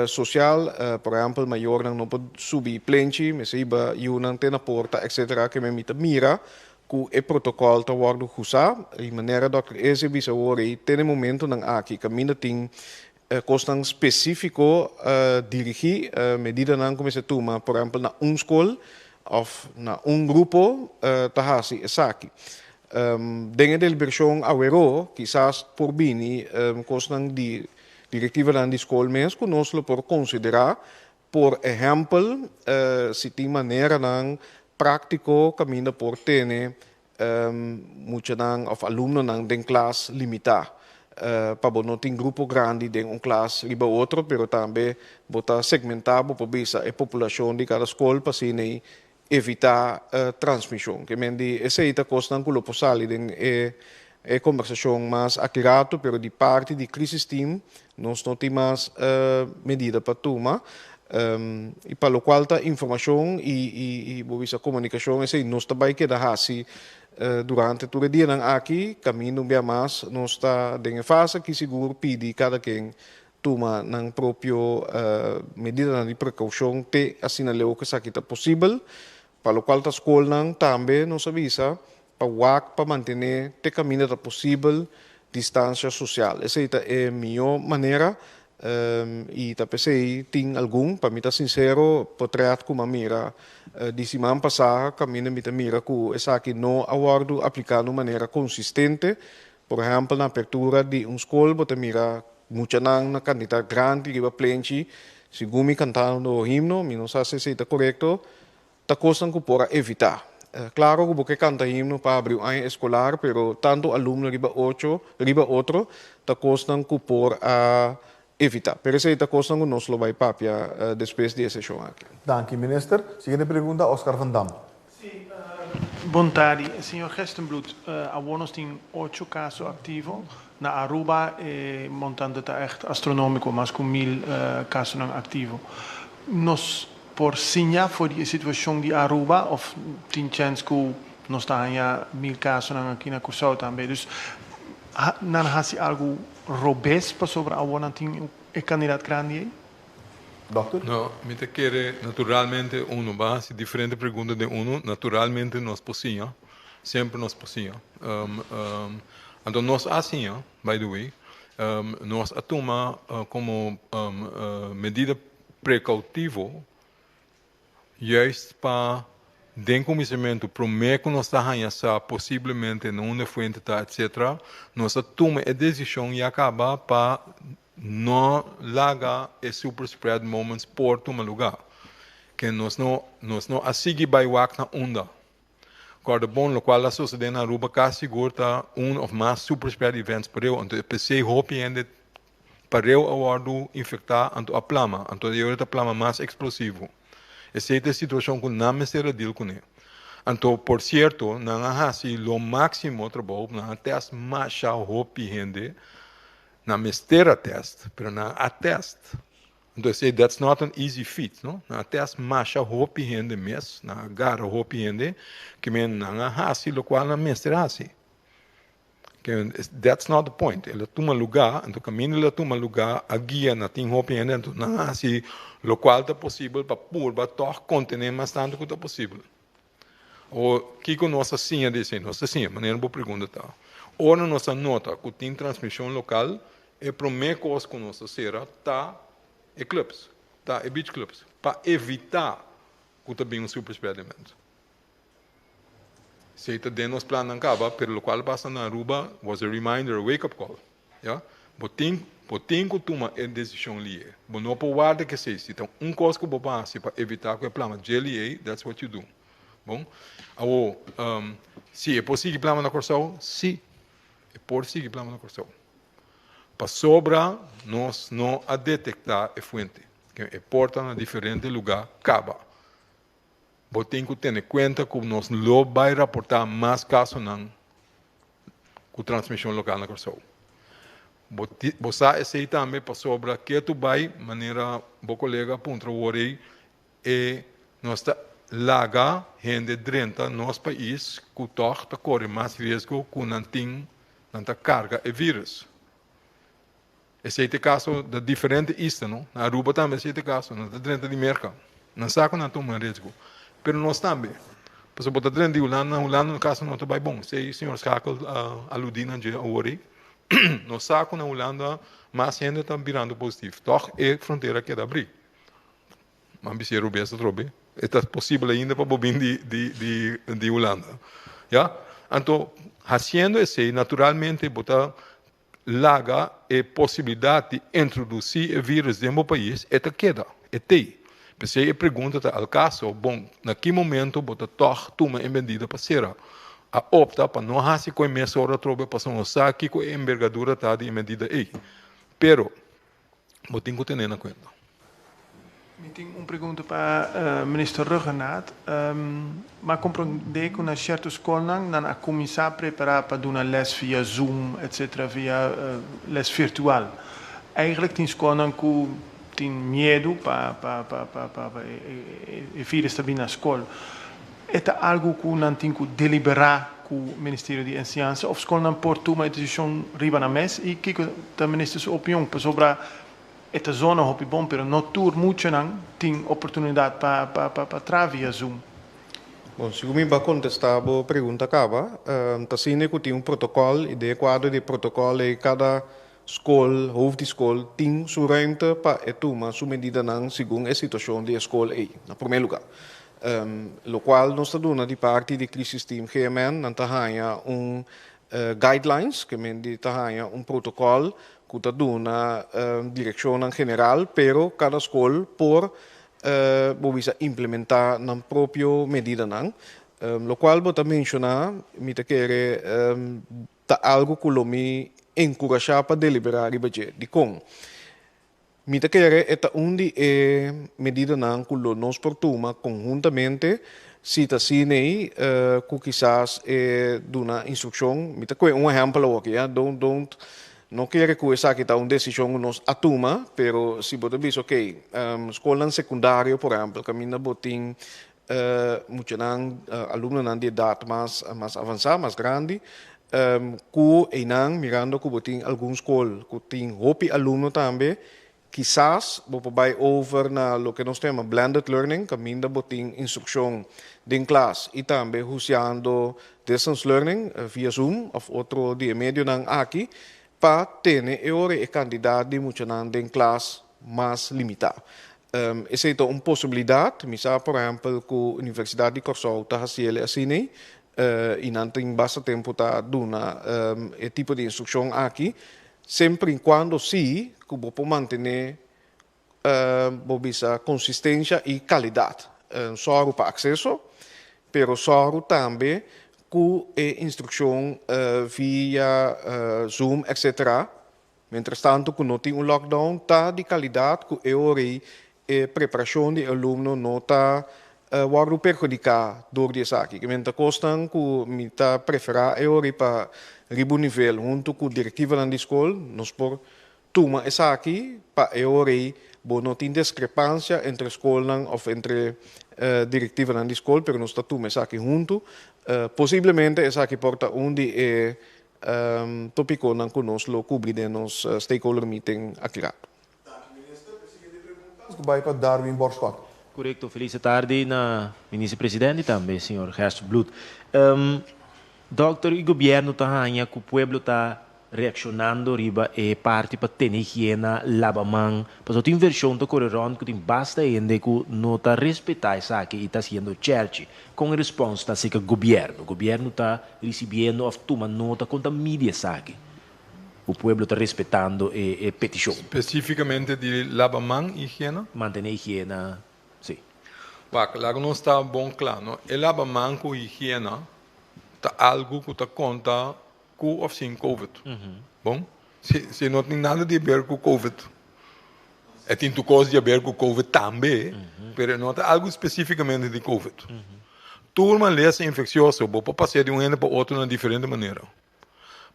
social, por exemplo, maior nang no pod subi plenchi, me hiba unang tena porta, etc. Que me met mira ku e protocol ta wordo husa, e maneira Dr. Eze bisa wori, tene momento nang aki, camina ting costang específico dirigir medida nang como se toma, por exemplo, na school, of na grupo tahasi esaki. Dengan deliberação awero, quizás por bini, costang di directiva dan di school mens, conoslo por considerar, por exemplo, se tem maneira nang prático caminho por tene, muita nang of aluno nang den class limitar. Para não ter grupo grande de classe riba outro, pero também botar segmentado para bisa a população de cada escola para assim evitar transmissão. Que mendi essa é a coisa que lo posali den é conversação mais accurata, pero de parte de crisis team nós não temos mais medida para tomar. E para o qual a informação e a comunicação essa nós também queda assim durante todo o dia aqui, caminho bem mais, nós está em fase que seguro pede cada quem toma na própria medida de precaução te assinalou que isso aqui está possível, para o qual a escola também nos avisa para manter te caminho está possível distância social. Essa é a melhor maneira e tá pensei tem algum para mim tá sincero portrait como mira de semana passada caminho me mira que essa aqui não awardo aplicado de maneira consistente, por exemplo na apertura de escola botar mira muita na quantidade grande que vai plenchi segundo me cantando no himno me não sei se está correto tá coisa que por evitar. Claro que porque canta himno para abrir um ano escolar, pero tanto aluno riba outro tá coisa que por evitar. Pero essa é a coisa que nós vai papia depois dessa sessão aqui. Dank u, minister. Seguinte pergunta, Oscar van Dam. Sim, boa tarde. Senhor Gestenbloed, nós temos 8 casos ativos. Na Aruba, montante está echt astronômico, mas com 1000 casos não ativos. Nós, por sinha, for die situação de Aruba, of tem chance que nós temos 1000 casos aqui na Cusau também. Dus, não há algo robusto para sobre a não tem candidato grande? Doctor? No, me te quiere naturalmente uno va si diferente pregunta de uno, naturalmente nos posía, sempre nos posía. Então nós assim, by the way, nós atoma como medida precautiva juist para den conhecimento prometo nós está possivelmente numa fonte etc. Nós toma a decisão e acaba para não largar e super spread moments por tomar lugar. Que nós não assegui by walk na onda. Corda bom, lo qual a sociedade na Aruba quase segura ou mais super spread events para eu. Então pensei hope ainda para eu awardo infectar anto a plama, anto eu a plama mais explosivo. Essa é a situação que não me será deal com ele. Então, por certo, não há assim o máximo trabalho, não há teste mais hope gente, não mistera teste, mas não há teste. Então, that's not an easy feat, não? Não há teste mais hope gente mesmo, não há gara hope gente, que não há assim, o qual não mistera assim. That's not the point. Ele toma lugar, então caminho ele toma lugar, a guia não tem hope gente, então não há assim, o qual é possível para pôr, para tocar contener mais tanto que é possível. O que que nossa senha disse? Nossa senha, maneira boa pergunta tá. Ora nossa nota que tem transmissão local é para me coisa que nossa será tá e clubs, tá e beach clubs, para evitar que também um super spreadamento. Se está dentro dos planos acaba, pelo qual passa na Aruba was a reminder, a wake up call, yeah. Botem que toma a decisão ali. Bom, não pode guardar que seja. Então, coisa que você faz para evitar que o plano GLA, that's what you do. Bom, se é possível plano na Corsão, sim, é possível plano na Corsão. Para sobra, nós não a detectar a fonte, que é porta na diferente lugar, acaba. Você tem que ter em conta que nós não vai reportar mais casos com transmissão local na Corsol. Você aceita também para sobra que tu vai, maneira, meu colega, ponto, e nós laga gente dentro do nosso país que corre mais risco que não tem carga e vírus. Esse é o caso de diferente istas, não? Na Aruba também esse é o caso, não está dentro de mercado. Não sabe que não toma risco. Mas nós também. Porque se você está dentro de Holanda, no caso não está bem bom. Se o senhor Schakel aludiu na hoje, nós sabemos que na Holanda mais gente está virando positivo. Toch é fronteira que dá abrir. Mas se Aruba está trobe, é possível ainda para bobin de Holanda. Ja? Então, fazendo isso, naturalmente, botar laga a possibilidade de introduzir o vírus dentro do país, é queda, é tem. Mas a pergunta ao caso, bom, naquele momento, você toma a medida para ser a opta para não fazer com a mesura trobe para não saber que a envergadura está de medida aí. Pero, você tem que ter em conta. Eu tenho uma pergunta para o ministro Ruggenaat. Mas compreender que na certa escola a começar a preparar para dar uma les via Zoom, etc., via les virtual. Eigenlijk tem escola que tem medo para vir estar bem na escola. É algo que não tem que deliberar com o Ministério de Ciência, ou a escola não pode tomar uma decisão riba na mesa e que o ministro sua opinião sobre esta zona é bom, mas não tur muito não tem oportunidade para travar via Zoom. Bom, se eu me vou contestar a pergunta acaba, tá sendo que tem protocolo e de quadro de protocolo e cada escola, hoofdeschool, tem sua ruimte para tomar sua medida não segundo a situação da escola aí, na primeiro lugar. Lo qual nós está dando de parte do crisis team GMN, não está guidelines, que está protocolo que está dando direção geral, pero cada escola por implementar na própria medida não. Lo qual vou mencionar, me quer algo que eu me encorajar para deliberar de com. Me quer onde é medida não que nós portuma conjuntamente se está assim aí, que quizás uma instrução, me quer exemplo aqui, não quero que essa aqui está uma decisão nós atuma, pero se você diz, ok, escola secundária, por exemplo, caminha botim, muitos alunos de idade mais avançada, mais grande, que não mirando que botim alguns escolas, que tem hopi aluno também, quizás vai over na lo que nós chamamos blended learning, caminha botim instrução de classe e também usando distance learning via Zoom ou outro dia meio não aqui, para ter a quantidade de muitos em classe mais limitada. Essa é uma possibilidade, por exemplo, que a Universidade de Corsol está fazendo assim, e não tem bastante tempo para dar esse tipo de instrução aqui, sempre e quando se que você manter consistência e qualidade. Só para acesso, mas só também com a instrução via Zoom, etc. Entretanto, que não tem lockdown, está de qualidade que a preparação do aluno não está perjudicada por isso aqui. Que me costam que me está preferar para ribo nível, junto com a diretiva da escola, nós por tomar isso aqui para não tem discrepância entre a escola ou entre a diretiva da escola, mas nós está tomando isso aqui junto. Possivelmente essa aqui porta onde é tópico não conosco cobrir de nos stakeholder meeting aqui. Vai para Darwin Borschot. Correto, feliz tarde na ministro-presidente também, senhor Gerstbloed. Doutor, o governo está que o povo está reaccionando riba e parte para ter higiene, lavar mão, mas tem versão do correron que tem basta ainda que não está respeitar isso aqui e está sendo church com a resposta que o governo está recebendo ou tomando nota contra a mídia aqui. O povo está respeitando a petição. Especificamente de lavar mão e higiene? Manter a higiene, sim. Claro, não está bom claro. O lavar mão com higiene está algo que está conta com ou sem COVID. Bom? Se não tem nada de ver com Covid. Tem coisa de ver com Covid também, mas não tem algo especificamente de Covid. Turma lesa infecciosa, pode passar de um ano para outro de diferente maneira.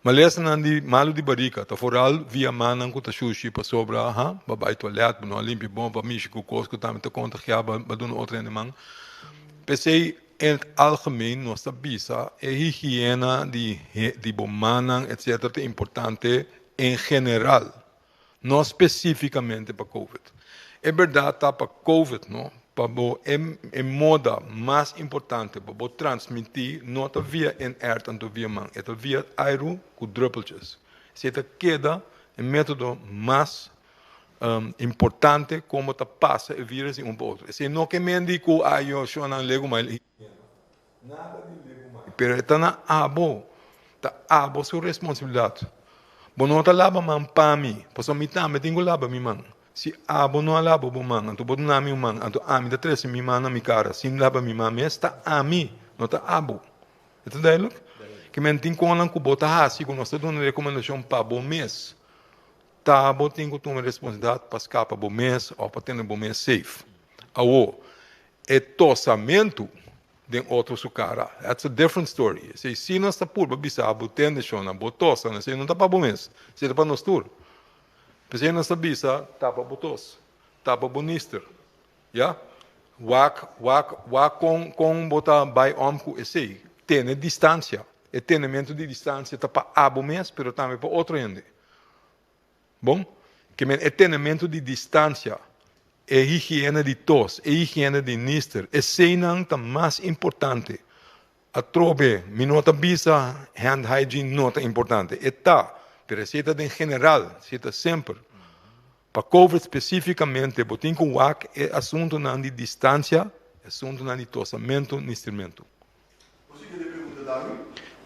Mas lesa não de malo de barriga, tá foral via manan com sushi para sobra, babai toalete, não limpe bom, para mexer com coisa, também tá contagiar, para dar outro animal. Pensei em algemeen nós sabemos a higiene de bomanan, etc. é importante em geral, não especificamente para COVID. É verdade tá para COVID, não? Para em moda mais importante para transmitir não tá via em ar tanto via man, é via aero com druppeltjes. Se queda um método mais importante como tá passa o vírus um para outro. Se não que me digo eu só não lego mais nada de lego mais. Pero está na abo sua responsabilidade. Bom não tá lava man para mim, pois me também tenho lava mi man. Se abo não lava bo man, então boto na mi man, então a mim da três mi man na mi cara, se lava mi man, está a mim, não tá abo. Então daí look, que me tem com não bota assim, quando nós dando recomendação para bom mês. Tá, bom tem que tomar responsabilidade para escapar bom mês ou para ter um bom mês safe. É tossamento de outro sucara. That's a different story. Se nós está por babisabo, tende chona, botosa, não sei, não tá para bom mês, se tá para nós tur. Se nós está bisa, tá para botos, tá para bonister, já? Wak com botar by omku esse, tem distância, é tenimento de distância tá para abo mês, pero também para outro ende. Bom, que é tenimento de distância. É higiene de tos, é higiene de nister, é senang tá mais importante. A trobe, minota bisa, hand hygiene nota importante. É tá, pero se tá em geral, se tá sempre. Para COVID especificamente, botin com WAC é assunto na de distância, é assunto na de tossamento, nistramento.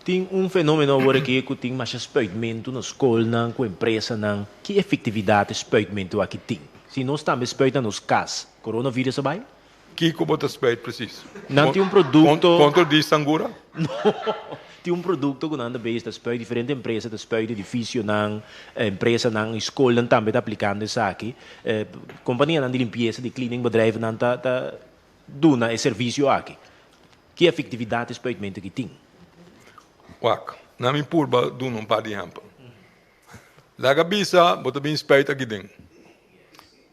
Tem fenômeno agora que tem mais spuitmento na escola, com a empresa, que efetividade spuitmento aqui tem? Se nós estamos spuitando nos cas, coronavírus vai? Que bota spuit preciso? Não tem produto... Contra de sangura? Não. Tem produto que anda bem, spuit diferente empresa, spuit edifício, empresa, escola também está aplicando isso aqui. Companhia de limpeza, de cleaning, bedrijf, está dando esse serviço aqui. Que efetividade spuitmento que tem? Wak, na minha purba, do um par de exemplo. Laga bisa, bota bem spuit aqui dentro.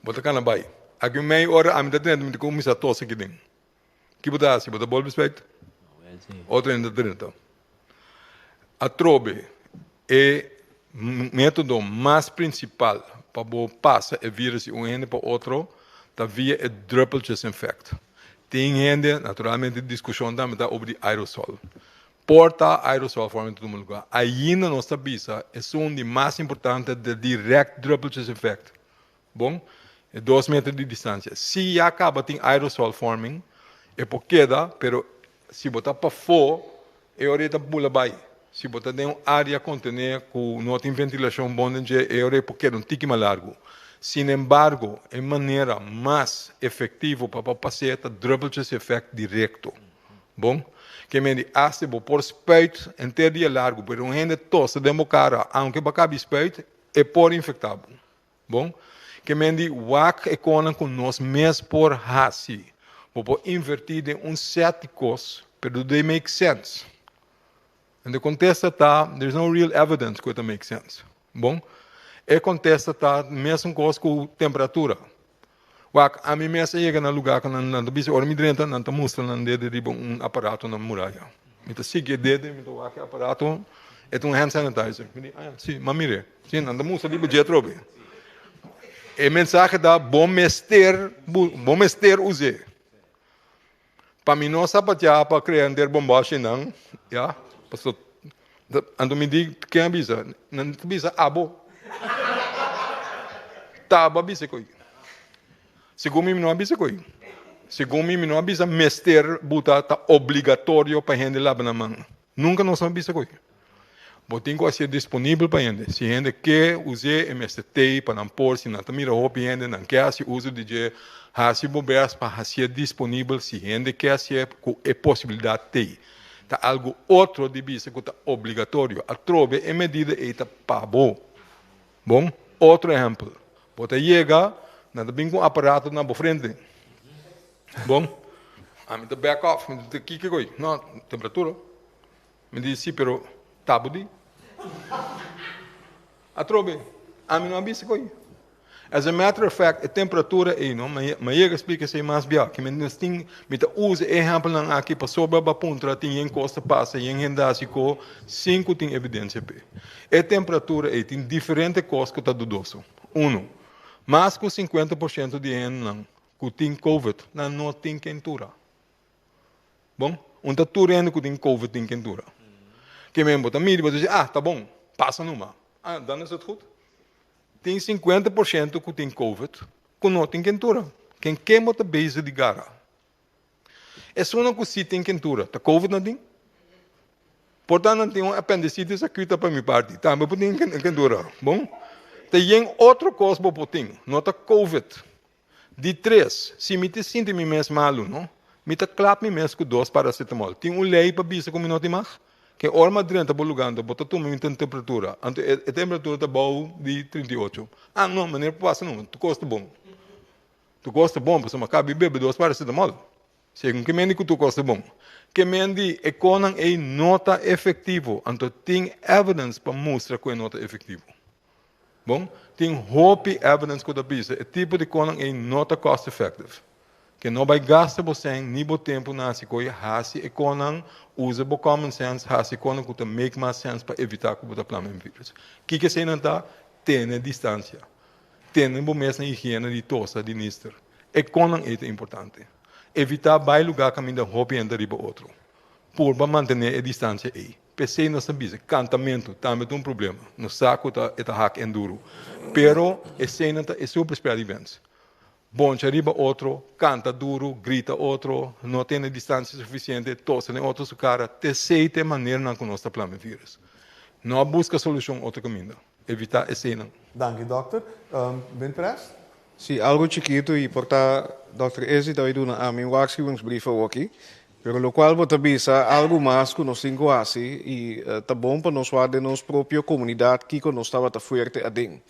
Bota cana bai. Aqui meia hora a mim tá dentro, me começa a tosse aqui dentro. Que bota assim, bota bol bispeito. Outro ainda dentro. A trobe é método mais principal para passar o vírus de um ende para outro, tá via o droplet disinfect. Tem ende, naturalmente, discussão também tá sobre aerosol. Porta aerosol forma em todo lugar. Ainda não sabia, é um dos mais importantes de direct droplet disinfect. Bom? 2 metros de distância. Se acaba tem aerosol forming, é porque dá, pero se botar para fora, é hora de pula vai. Se botar em uma área contener com não tem ventilação bom, é hora porque não tique mais largo. Sin embargo, é maneira mais efetiva para passar a double effect direto. Bom? Que me hace por spuit em ter dia largo, pero um rende tosse de cara, aunque bacabi spuit, é por infectável. Bom? Que me diz, wak econan com nós mesmos por hasi. Vou invertir em céticos, pero they make sense. And the contesta tá, there's no real evidence que it make sense. Bom? E contesta tá, mesmo com temperatura. Wak, a mim mesmo chega no lugar que não bisa ora me drenta, não tá mostra não dedo de aparato na muralha. Então sigue dedo, me tô aqui aparato, é hand sanitizer. Me diz, sim, mas mire, sim, não tá mostra de budget robe. E mensagem da bom mester use. Para mim não sapatear para criar bombagem não, já. Pastor, ando me diz quem avisa, não avisa abo. Tá avisa coi. Segundo mim não avisa coi. Segundo mim não avisa mester buta tá obrigatório para gente lavar na mão. Nunca não avisa coi. Botinho a ser disponível para gente. Se gente quer usar MST para não pôr, se não está mirando roupa, gente não quer se uso de se bobear para ser disponível, se gente quer ser com a possibilidade de tá algo outro de vista que está obrigatório. A trobe é medida e está pabo. Bom, outro exemplo. Você chega, nada bem com aparato na frente. Bom, a mim back off, me diz que coi, não, temperatura. Me diz sim, pero tabudi. A trobe, a mim não abisse coi. As a matter of fact, a temperatura é não, mas eu explico isso mais bem. Que me tem, me usa exemplo não aqui para sobre a ponta tem em costa passa em rendasico 5 tem evidência p. A temperatura é tem diferente coisa que está dudoso. Mais que 50% de gente que tem COVID não tem quentura. Bom, tá turendo que tem COVID tem quentura. Que mesmo tá mira, você diz, tá bom, passa numa. Dan is het goed. Tem 50% que tem COVID, que não tem quentura. Quem quer moet bezig de gara. É só uma coisa tem quentura. Tá COVID não tem? Portanto, não tem um apendicite aqui para minha parte. Tá, mas tem quentura. Bom? Tem outra coisa para poder. Não tá COVID. De 3, se me te sinto me mesmo malo, não? Me te clap me mesmo com 2 paracetamol. Tem lei para bisa como não tem mais? Que orma dentro do lugar, bota tu me temperatura. A temperatura está boa de 38. Não, maneira passa não. Tu gosta bom. Tu gosta bom, porque você acaba de beber 2 paracetamol. Segundo que mendi que tu gosta bom. Que mendi é conan é nota efetivo. Então tem evidence para mostrar que é nota efetivo. Bom, tem hope evidence que tu bisa. É tipo de conan é nota cost effective. Que não vai gastar você nem o tempo na coisa, hasi e conan usa o common sense, hasi conan que make mais sense para evitar que você plane um vírus. Que você não está tendo distância, tendo a mesma higiene de tosse, de nister. E conan é importante. Evitar vai lugar caminho da roupa e andar para outro. Por manter a distância aí. PC não sabe, cantamento também é um problema. No saco está hack enduro. Pero a cena é super experimentos. Bom, arriba outro, canta duro, grita outro, não tem distância suficiente, tosse em outro cara, terceira maneira não conosco o vírus. Não busca solução outro caminho, evitar esse não. Dank u, dokter. Ben Perez? Sim, algo chiquito e portar, Dr. Ezi, dat we doen aan mijn waarschuwingsbrief ook. Pero lo cual vos avisa algo más que nos tengo así y está bom para nos de nos propia comunidad que nos estaba ta fuerte a ding.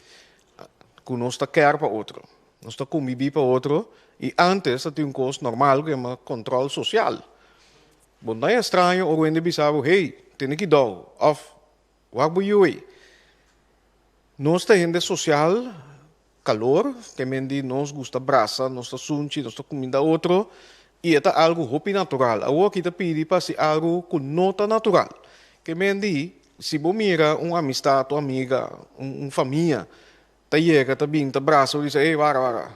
Que nos está quer para outro. Nós está convivir para outro e antes tinha um coisa normal que é uma controle social. Bom, não é estranho ou ainda pensava, hey, tem que dar, of, what will you eat? Nós temos social, calor, que mendi nós gusta brasa, nós está sunchi, nós está comida outro e é algo hopi natural. Agora que te pedi para ser algo que não está natural. Que mendi, se você mira uma amistade, uma amiga, uma família, ta llega, ta bing, ta braço, diz, ei, vara.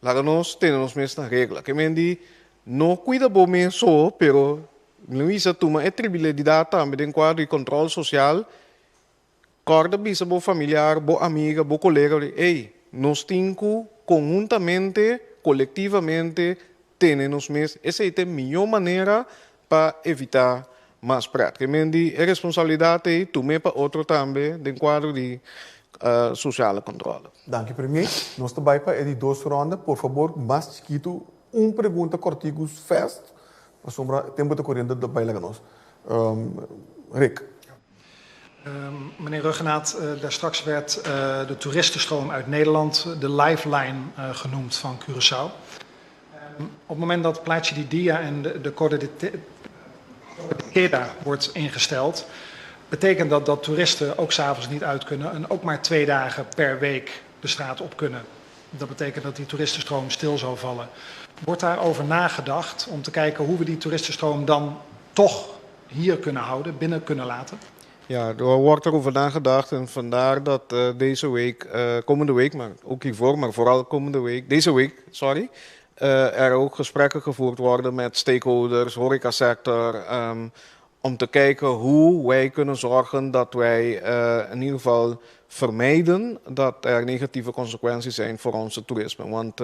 Lá nós temos mesma regra. Que mendi, não cuida bom mesmo só, pero Luísa toma é tribilidade também de quadro de controle social. Corda bisa bo familiar, bo amiga, bo colega, ei, nós temos conjuntamente, coletivamente, temos mesmo. Essa é a melhor maneira para evitar mais prática. Que mendi, é responsabilidade tomar para outro também, de quadro de sociale controle. Dank u, premier. Nós também para a 2 ronda, por favor, mais chiquito, pergunta cortigos fast, para sombra tempo de correndo de bijleggen nós. Rick. Meneer Ruggenaat, daar straks werd de toeristenstroom uit Nederland de lifeline genoemd van Curaçao. Op het moment dat Plaatje di Dia en de Corte de Queda wordt ingesteld, betekent dat toeristen ook 's avonds niet uit kunnen en ook maar 2 dagen per week de straat op kunnen. Dat betekent dat die toeristenstroom stil zal vallen. Wordt daarover nagedacht om te kijken hoe we die toeristenstroom dan toch hier kunnen houden, binnen kunnen laten? Ja, er wordt erover nagedacht en vandaar dat deze week, komende week, maar ook hiervoor, maar vooral deze week, er ook gesprekken gevoerd worden met stakeholders, horecasector, om te kijken hoe wij kunnen zorgen dat wij in ieder geval vermijden dat er negatieve consequenties zijn voor onze toerisme. Want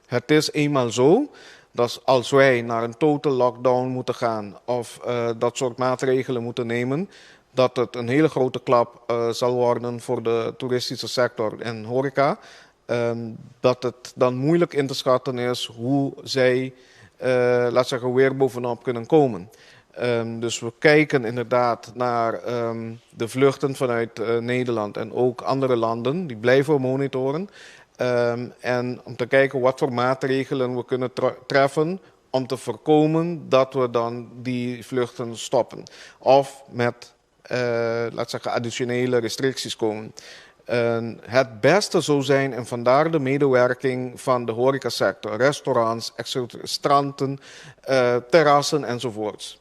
het is eenmaal zo dat als wij naar een total lockdown moeten gaan of dat soort maatregelen moeten nemen, dat het een hele grote klap zal worden voor de toeristische sector en horeca. Dat het dan moeilijk in te schatten is hoe zij, laat zeggen, weer bovenop kunnen komen. Dus we kijken inderdaad naar de vluchten vanuit Nederland en ook andere landen. Die blijven we monitoren. En om te kijken wat voor maatregelen we kunnen treffen om te voorkomen dat we dan die vluchten stoppen. Of met, laat zeggen, additionele restricties komen. Het beste zou zijn, en vandaar de medewerking van de horecasector, restaurants, stranden, terrassen enzovoorts.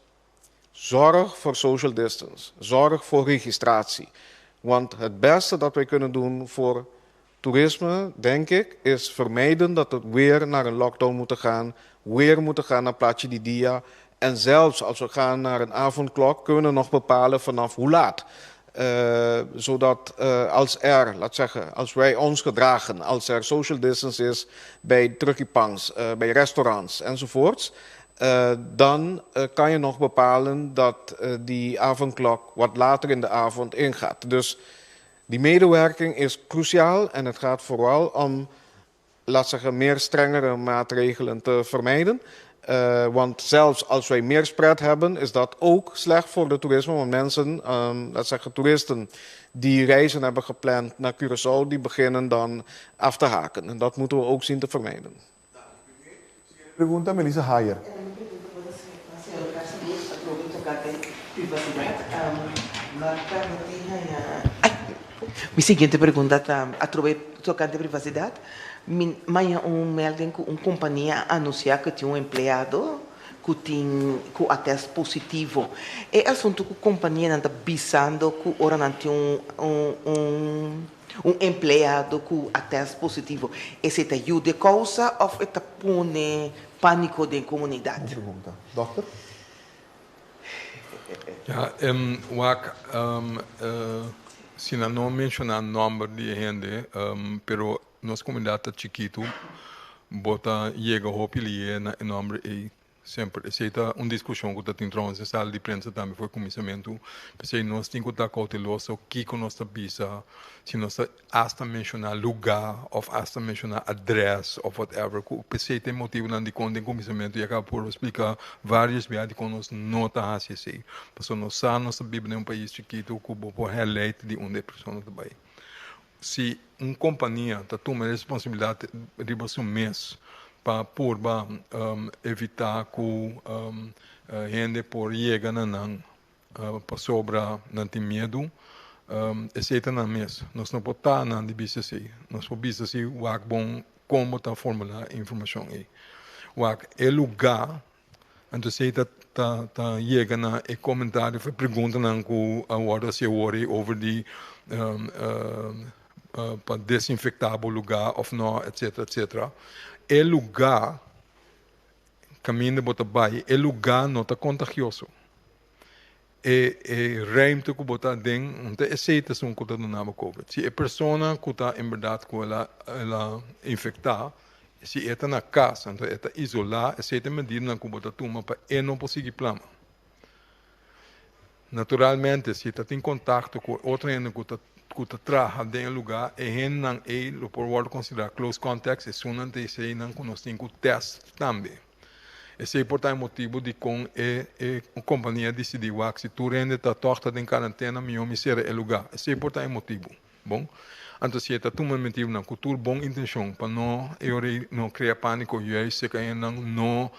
Zorg voor social distance, zorg voor registratie. Want het beste dat wij kunnen doen voor toerisme, denk ik, is vermijden dat we weer naar een lockdown moeten gaan, weer moeten gaan naar Plaatje di Dia. En zelfs als we gaan naar een avondklok, kunnen we nog bepalen vanaf hoe laat. Zodat als wij ons gedragen, als er social distance is bij truckipangs, bij restaurants enzovoorts, dan kan je nog bepalen dat die avondklok wat later in de avond ingaat. Dus die medewerking is cruciaal en het gaat vooral om, meer strengere maatregelen te vermijden. Want zelfs als wij meer spread hebben, is dat ook slecht voor de toerisme. Want mensen, toeristen die reizen hebben gepland naar Curaçao, die beginnen dan af te haken. En dat moeten we ook zien te vermijden. Pregunta Melissa Hayer. Mi siguiente pregunta tocante privacidade. Manhã melding que companhia anunciar que tinha empregado que tem teste positivo. É assunto que a companhia está bisando que ora não tem empregado com teste positivo. Esse te ajuda causa ou está põe pânico da comunidade? Pergunta. Dokter? Ja, se não mencionar número de gente, pero nossa comunidade chiquito, bota chega hopi na nome e sempre aceita discussão que tem troncos sala de imprensa também foi comissamento, porque nós temos que estar cauteloso que nós bisa, se nós hasta mencionar lugar ou hasta mencionar adresse ou whatever, porque tem motivo na de comissamento e acaba por explicar várias vezes que nós não está assim, porque nós vivemos em país chiquito que por highlight de onde pessoas também. Se companhia está tomando responsabilidade de seu mês para evitar que gente por chegar para sobra não tem medo, aceita na mês. Nós não podemos estar na divisa assim. Nós podemos assim o bom como está formular informação aí. O lugar então aceita tá chega na comentário pergunta não que agora se worry over the para desinfectar o lugar ou não, etc, etc. O lugar, caminho de botabai, o lugar não está contagioso. Ruimte que botar dentro, não tem aceitação que está dando COVID. Se a pessoa que está em verdade com ela infectada, se está na casa, então está isolada, aceita medida que botar toma para não conseguir plama. Naturalmente, se está em contato com outra gente que trabalha em lugar, não por word considerar close contacts, é só não tem se não nós temos teste também. Esse é o motivo de com a companhia decidir que se tu rende está torta em quarentena, melhor me ser o lugar. Esse é o motivo. Bom, então se está tomando motivo na cultura, boa intenção para não criar pânico, se que não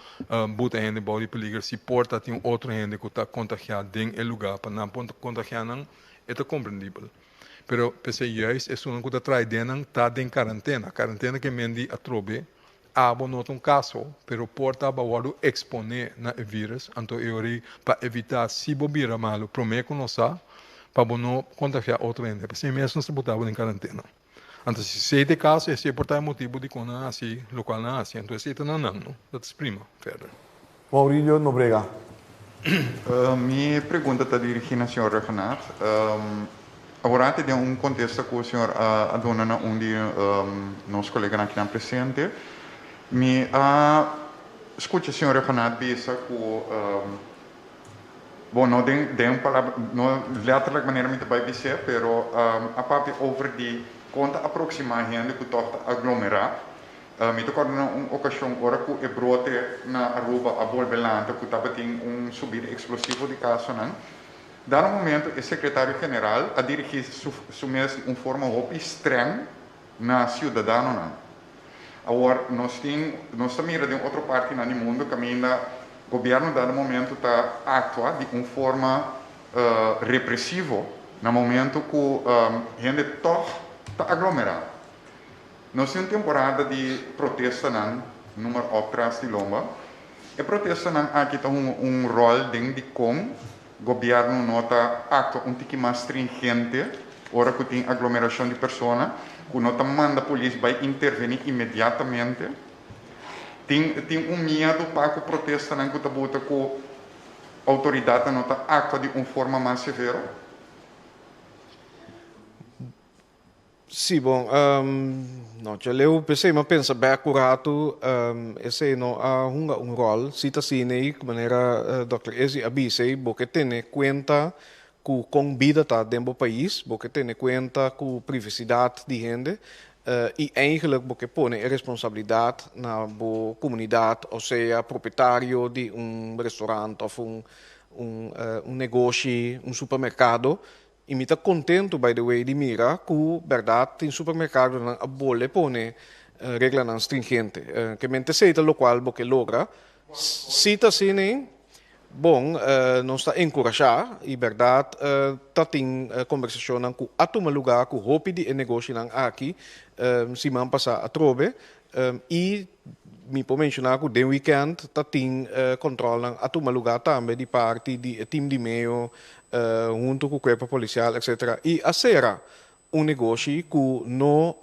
bota gente body peligro, se porta tem outra gente que está contagiada em lugar para não contagiar não, é compreendível. Pero pese juist é uma coisa trai dentro tá em quarentena que mendi a trobe abo not caso pero porta bawado exponer na vírus anto eori para evitar se bobira malo prome conosa para não contagiar outro gente pese mesmo não se botava em quarentena anto se de caso esse porta motivo de cona assim local na assim então esse não that's prima further Maurílio Nobrega. Minha pergunta está dirigida ao senhor Renato. Agora, tem contexto que o senhor adona onde nosso colega aqui presente. Me escuta o senhor Renato pensa que bom, não tem palavra, não letterlijk maneira muito vai dizer, pero a parte over de conta aproximar gente que toca aglomerar, Me recordo uma ocasião, ora que o brote na Aruba, a Bolbelante, que estava tendo subida explosivo de caso, não? Dado momento, o secretário-geral a dirigir uma forma muito estranha na cidadão, não? Agora, nós miramos de outra parte no mundo que ainda o governo, dado momento, está atua de uma forma repressiva, no momento que a gente está aglomerada. Nós temos temporada de protesta no número outras de Lomba. E protesta aqui tem rol de como o governo nota atua pouco mais stringente, ora que tem aglomeração de pessoas, que nota manda a polícia vai intervenir imediatamente. Tem medo para que protesta que está bota que a autoridade nota atua de uma forma mais severa. Sim, bom, eu pensei, mas pensa bem accurato, esse não há rol, cita assim, de maneira, Dr. Ezi abisei, porque tem conta com vida tá dentro do país, porque tem conta com privacidade de gente, e eigenlijk porque põe a responsabilidade na comunidade, ou seja, proprietário de restaurante ou negócio, supermercado. E me está contento, by the way, de mira que, verdade, tem supermercado na bolha põe regla não stringente. Que mente seita lo qual porque logra, cita assim, bom, não está encorajar, e verdade, tá tem conversação com a toma lugar, com hopi de negócio aqui, se man passar a trobe, e me pode mencionar que de weekend tá tem controle a toma lugar também de parte de time de meio, junto com o corpo policial, etc. E a será negócio que não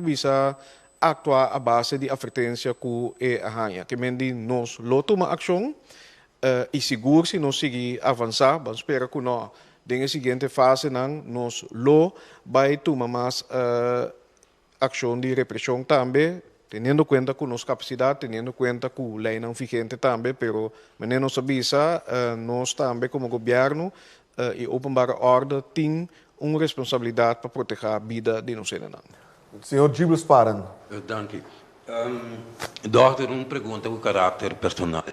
bisa atuar a base de advertência que é a ranha. Que mendi nós lo toma ação e seguro se nós seguir avançar, vamos esperar que nós na seguinte fase nós lo vai tomar mais ação de repressão também, teniendo cuenta com nossa capacidade, teniendo cuenta com a lei não vigente também, pero menos avisa, nós também como governo e openbare orde tem uma responsabilidade para proteger a vida de nós cidadãos. Senhor Gilles Paran. Dank u. Doutor, uma pergunta com caráter personal.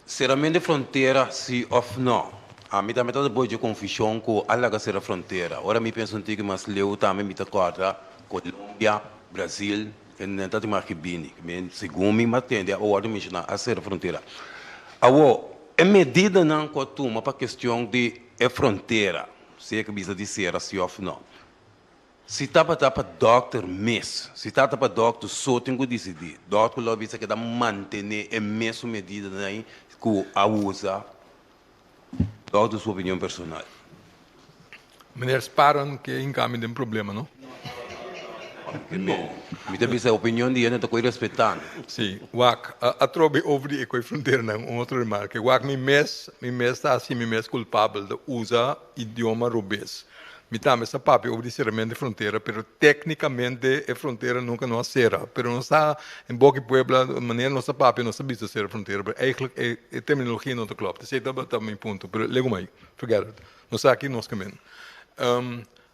Será a fronteira, sim ou não? A mim também está boa de confusão com a larga será fronteira. Ora, me penso que mas leu também me acorda Colômbia, Brasil, e não está de Marquibini. Segundo me atende a ordem mencionar a ser fronteira. Agora, a medida não costuma para a questão de fronteira, se é que precisa dizer assim ou não. Se está para doctor mês, se está para doctor só tem que decidir. Doctor lá precisa que manter a mesma medida que a usa. Doctor, sua opinião personal. Meneer Sparan, que encaminha de um problema, não? Me deve a opinião de ele, estou respeitando. Sim, a trobe over a fronteira, não, outra remarca. Me mes está assim, me mes culpável de usar idioma rubês. Me também essa papi over de fronteira, pero tecnicamente a fronteira nunca não será. Pero não está em boca puebla, de maneira nossa papi não sabe se ser a fronteira, pero eigenlijk a terminologia não está klopt. Isso é meu ponto, pero lego mais, forget it. Não está aqui nós caminho.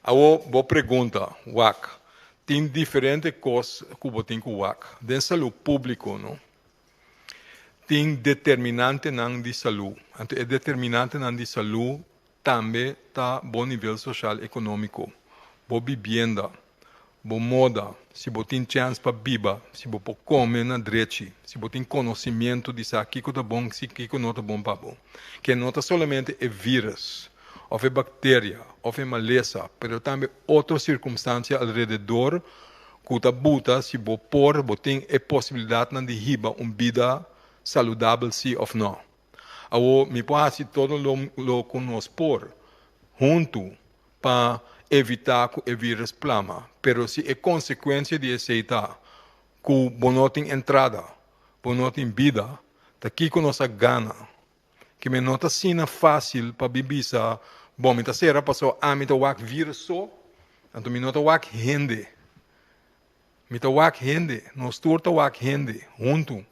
A boa pergunta, tem diferentes coisas que você tem com o WAC. De saúde pública, não? Tem determinante de saúde. Então, determinante de saúde também está bom nível social e econômico. Boa vivenda, boa moda, se você tem chance para viver, se você pode comer na direita, se você tem conhecimento de saber o que está bom, o que não está bom para bom. Que não está somente o vírus, ou a bactéria, ou a maleza, mas também outras circunstâncias ao redor que está buta se você tem a possibilidade de viver uma vida saudável, sim ou não. Agora, me pode todo lo que nós por junto para evitar que o vírus plama, mas se é consequência de aceitar que você não tem entrada, você não tem vida, daqui que nós gana, que não está sendo fácil para viver. Bom, me será passou a me wak vírus só, então me não wak gente. Me wak gente, nós turta wak gente, junto.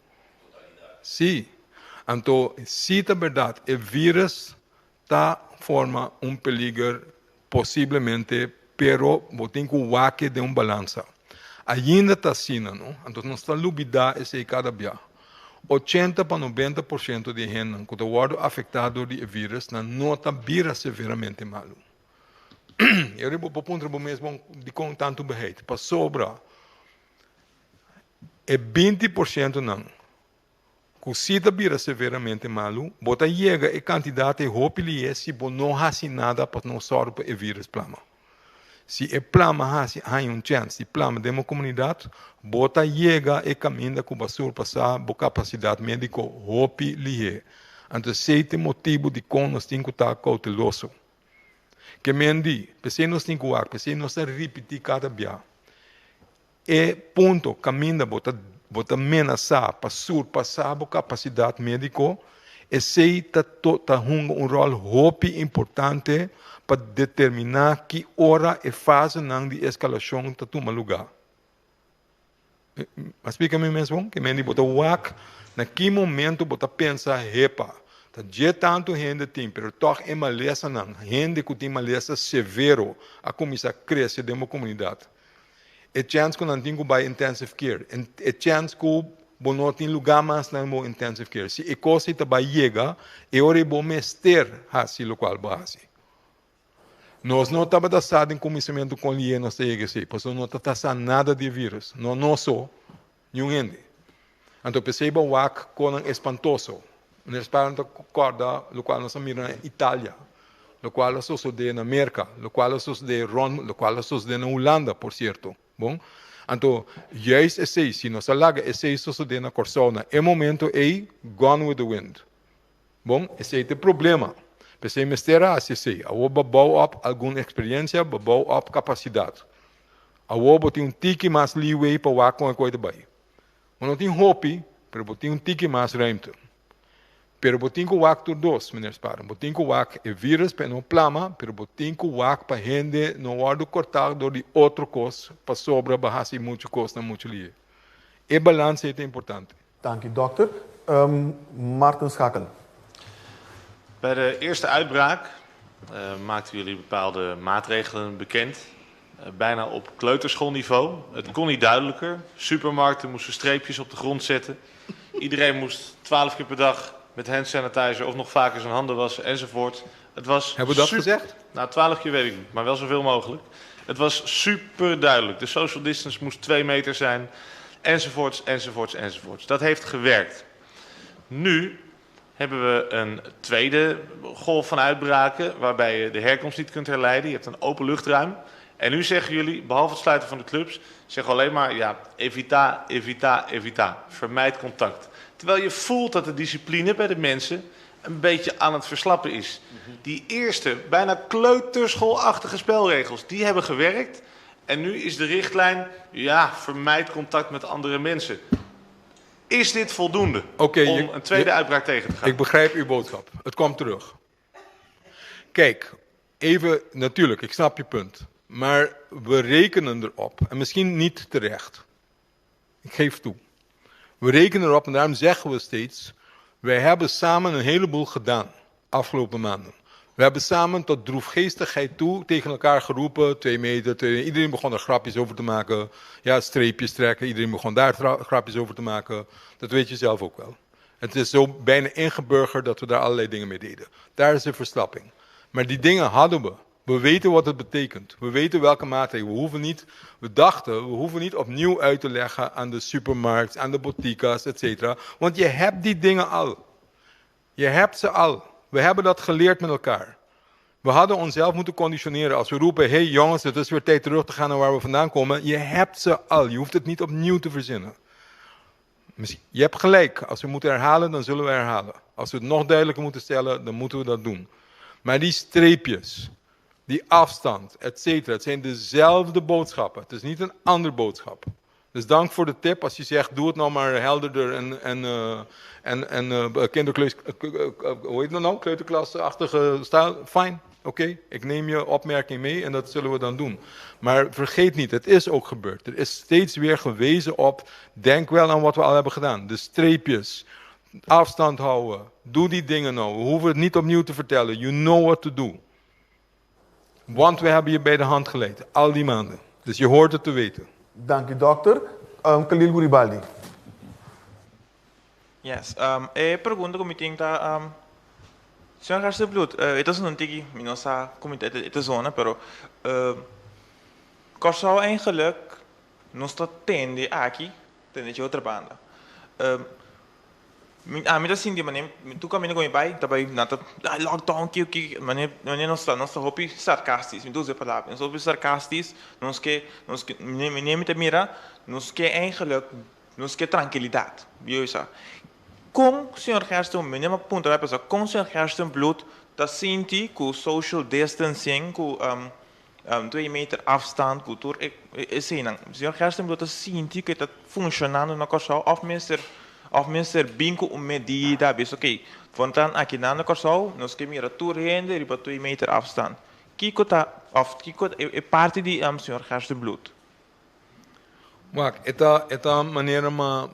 Sim. Então, se é verdade, o vírus forma peligro, possivelmente, pero você tem que wak de balança. Ainda está assim, não? Então, nós estamos lubida esse cada dia. 80 para 90% de gente que está afetado do vírus não está bem severamente mal. Eu vou ponto mesmo de com tanto bereid. Para sobra, é 20% não. Que se está bem severamente mal, bota chega a quantidade de roupa e se não faz nada para não sorrir o vírus plama. Se é plama há chance, se plama de uma comunidade, bota chega e caminha com a surpassar a capacidade médica roupa e então, esse é o motivo de como nós temos que estar cauteloso. Que mendi, pensei nós temos que pensei nós repetir cada dia. É ponto, caminha, bota amenaçar para surpassar a capacidade médica, esse está um rol importante para determinar que hora e fase de escalação está tomando lugar. Explica-me mesmo, que mendi, bota wak, naquele momento, bota pensar, repa, já tanto gente tem, mas toch é maleza não, gente que tem maleza severo, a começar a crescer de uma comunidade. É chance que não tem que ir intensive care, é chance que não tem lugar mais na intensive care. Se a coisa também chega, é hora de mester assim local base. Nós não estamos taxados em conhecimento com o nós temos que porque não está taxando nada de vírus, não só, nenhum gente. Então, perceba o WAC com espantoso. Nós paramos corda, o qual nós miramos na Itália, o qual sucede na América, o qual sucede em Roma, o qual sucede na Holanda, por certo. Bom? Então, juist esse, se nós alaga esse sucede na Corsona, é momento é gone with the wind. Bom? Esse é o problema. Pensei mestera assim, a oba bouw op alguma experiência, bouw op capacidade. A oba tem tique mais leeway para o com a coisa bem. Não tem hope, mas tem tique mais ruimte. Pero botin que o acto dos, meneer Sparen. Botin que o acto é vírus para não plama, pero botin que o acto para gente não hora cortado de outro coisa, para sobra barras e muito coisa, muito lie. E balance é importante. Dank u, dokter. Maarten Schakel. Bij de eerste uitbraak maakten jullie bepaalde maatregelen bekend. Bijna op kleuterschoolniveau. Het kon niet duidelijker. Supermarkten moesten streepjes op de grond zetten. Iedereen moest 12 keer per dag met hand sanitizer of nog vaker zijn handen wassen enzovoort. Het was Hebben we dat gezegd? Nou, 12 keer weet ik niet, maar wel zoveel mogelijk. Het was super duidelijk. De social distance moest 2 meter zijn, enzovoorts, enzovoorts, enzovoorts. Dat heeft gewerkt. Nu hebben we een tweede golf van uitbraken, waarbij je de herkomst niet kunt herleiden. Je hebt een open luchtruim. En nu zeggen jullie, behalve het sluiten van de clubs, zeggen alleen maar, ja, evita, evita, evita. Vermijd contact. Terwijl je voelt dat de discipline bij de mensen een beetje aan het verslappen is. Die eerste, bijna kleuterschoolachtige spelregels, die hebben gewerkt. En nu is de richtlijn, ja, vermijd contact met andere mensen. Is dit voldoende om een tweede uitbraak tegen te gaan? Ik begrijp uw boodschap. Het komt terug. Kijk, even, natuurlijk, ik snap je punt. Maar we rekenen erop, en misschien niet terecht. Ik geef toe. We rekenen erop en daarom zeggen we steeds, wij hebben samen een heleboel gedaan, afgelopen maanden. We hebben samen tot droefgeestigheid toe tegen elkaar geroepen, 2 meter, iedereen begon er grapjes over te maken. Ja, streepjes trekken, iedereen begon daar grapjes over te maken. Dat weet je zelf ook wel. Het is zo bijna ingeburgerd dat we daar allerlei dingen mee deden. Daar is een verslapping. Maar die dingen hadden we. We weten wat het betekent. We weten welke maatregelen. We dachten, we hoeven niet opnieuw uit te leggen aan de supermarkt, aan de boutiques, etc. Want je hebt die dingen al. Je hebt ze al. We hebben dat geleerd met elkaar. We hadden onszelf moeten conditioneren. Als we roepen, hey jongens, het is weer tijd terug te gaan naar waar we vandaan komen. Je hebt ze al. Je hoeft het niet opnieuw te verzinnen. Je hebt gelijk. Als we moeten herhalen, dan zullen we herhalen. Als we het nog duidelijker moeten stellen, dan moeten we dat doen. Maar die streepjes, die afstand, etc. Het zijn dezelfde boodschappen. Het is niet een andere boodschap. Dus dank voor de tip. Als je zegt, doe het nou maar helderder en kinderkleus, hoe heet dat nou? Kleuterklasachtige stijl. Fijn, oké. Ik neem je opmerking mee en dat zullen we dan doen. Maar vergeet niet, het is ook gebeurd. Er is steeds weer gewezen op, denk wel aan wat we al hebben gedaan. De streepjes, afstand houden, doe die dingen nou. We hoeven het niet opnieuw te vertellen. You know what to do. Want we hebben je bij de hand geleid, al die maanden. Dus je hoort het te weten. Dank u, dokter. Khalil Guribaldi. Yes. Pergunta como tem tá senhor Garcia Blut, ito sa nuntig minosa comité ito zona pero Corsau eigenlijk nos está tende aqui tende outra banda. Me assim de maneira tu caminho com meu pai também nada lockdown que maneira nossa hopi sarcastis me duas palavras hopi sarcastis nos que me mira nos que eigenlijk nos que tranquilidade viu isso com o senhor Gersten minima ponto vai pensar com o senhor Gersten Blut da sinti com social distancing com 2 meter afstand com tur esse não o senhor Gersten Blut da sinti que está funcionando na Corsau of mensen bingo medida, bes oké. Vantan aqui na Corsau, nós que mira tu rende riba 2 meter afstand. Kiko ta of kiko é parte de senhor Gersten Blut. Maar esta maneira ma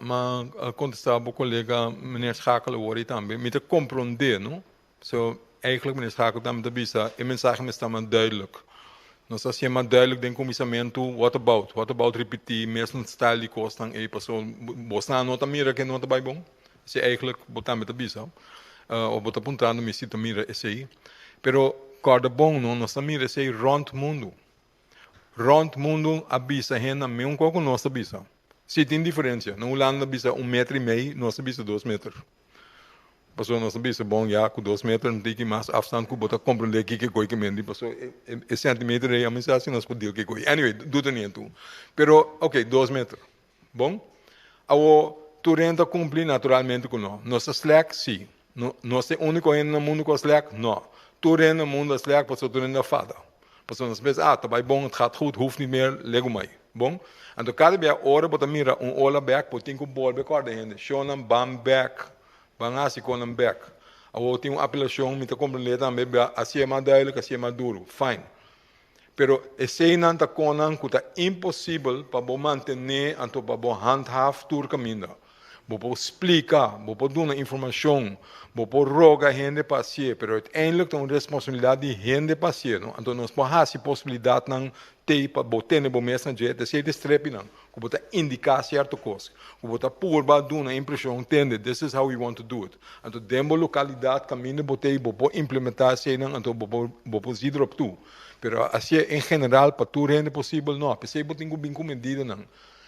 contestar o colega meneer Schakel hoor também, met compreender, no? So eigenlijk meneer Schakel também te bisa, e mensagem está maar duidelijk. Nós assim mais duidelijk den comissamento what about repetir mesmo style die kostan e persoon bosna nota mira que nota bij bom se eigenlijk botar met bisa ou botar apontando me cita mira esse aí pero cada bom não nós mira esse rond mundo a bisa rena me um pouco nossa bisa se tem diferença no Holanda bisa 1,5 metro nossa bisa 2 metros Passou nossa bisa bom já com 2 metros não tem que mais afstand que botar compreender que coi que mendi passou é centímetro aí a mensagem nós podemos que coi anyway tudo nem tu pero ok 2 metros bom ao tu renta cumprir naturalmente com nós nossa slack sim nós é único no mundo com slack não tu renta no mundo slack passou tu renta fada passou nós pensa tá bom het gaat goed hoeft niet meer lego mij bom então cada vez hora botar mira ola back botar com ball back corda ainda shonan bam back Bangasi com um back. Eu tenho uma apelação, me compreender também, assim é mais duidelijk, assim é mais duro. Fine. Pero esse não está conan que é impossível para você manter, então para você handhaven todo o caminho. Você explicar, você dar uma informação, você rogar a gente para ser, pero uiteindelijk é uma responsabilidade de gente para ser. Então nós podemos a possibilidade de ter para você ter uma mensagem, de ser estrepe não. Que você indicar certa coisa. Que você pôr para dar uma impressão, entende? This is how we want to do it. Então dentro da localidade, caminho, você pode implementar isso, então você pode ir op toe. Pero assim, em geral, para tudo é possível, não. Porque você tem que bem medida, não.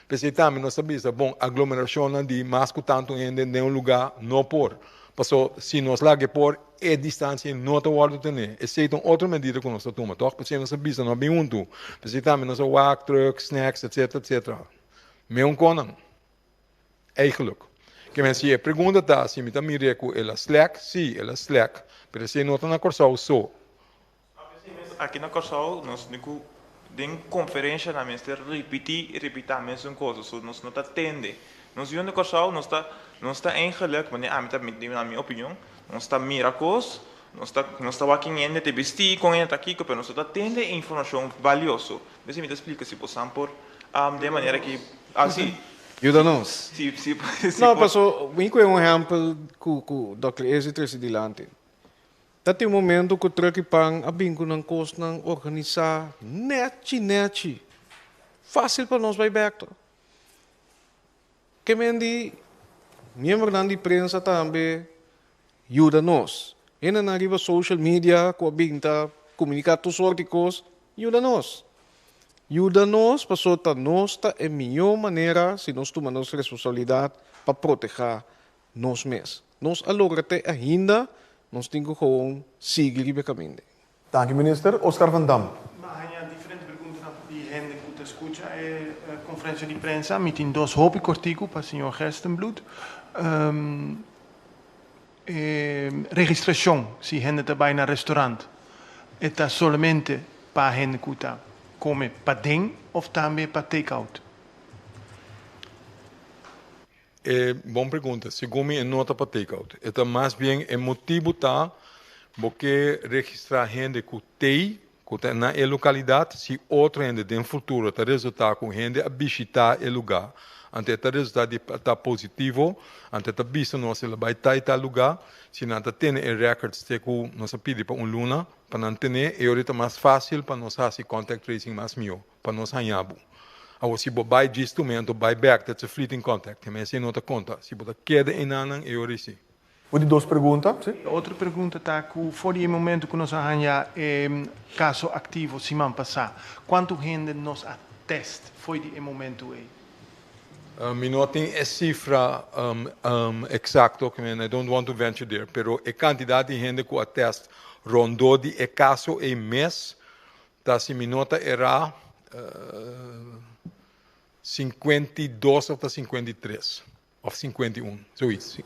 Porque também nós sabemos, bom, aglomeração de mais que tanto gente em um lugar, não por. Passou, se nós lá que por, é distância, não está guardado também. Essa é outra medida que nós tomamos, toch? Porque nós sabemos, não é bem junto. Porque também nós walk, truck, snacks, etc. Meu conan. Eigenlijk. Que men se pergunta tá, se me tá me reco, ela slack, sim, ela slack. Pero se não está na Corsau, só. Aqui na Corsau, nós nico den conferência na ministério repetir a mesma coisa, so nós não tá tende. Nós vindo na Corsau, nós tá eigenlijk, mas na minha opinião, nós tá miracos, nós tá aqui ainda te vestir com ainda aqui, pero nós tá tende informação valiosa. Deixa me explicar se possamos por de maneira que assim Ajuda-nos. Não, passou, vem com um exemplo com o Dr. Ezi Tresidilante. Tem um momento que o truque pang abing ko ng cost ng organizar net. Fácil para nós vai back. Que mendi membro da imprensa também ajuda-nos. E na arriba social media com abing ta comunicar tu sorte coisa, ajuda-nos. Ajuda-nos para soltar nós a melhor maneira se nós tomamos responsabilidade para proteger nós mesmos. Nós alograte ainda nós temos que gewoon seguir o caminho. Dank u, minister. Oscar van Dam. Hay diferentes perguntas die gente que escucha conferência de prensa, meeting dos hopi cortico para o senhor Gersten Blut. Registração, se gente está na restaurante, é somente para gente que está come para dentro ou também para take-out? Boa pergunta. Segundo mim, não está para take-out. É mais bem o motivo tá porque registrar gente que tem na localidade, se outra gente no futuro está resultar com gente a visitar o lugar, ante está resultado está positivo, ante está visto nós ele vai estar lugar, se não está tendo records que nós pedimos para luna, para não ter, é mais fácil para nós fazer contact tracing mais melhor, para nós ganhar. Agora, se você vai de instrumento, vai back, that's a fleeting contact. Mas você não te conta. Se você queda em anang, eu recebi. Vou de duas perguntas. Sim? Outra pergunta está que for o momento que nós arranjamos caso ativo semana passada, quanto gente nos atesta foi de momento aí? Mi não tenho a cifra exata, I don't want to venture there, pero a quantidade de gente que atesta rondou de caso em mês, tá, se mi nota era 52 ou 53, ou 51, so isso.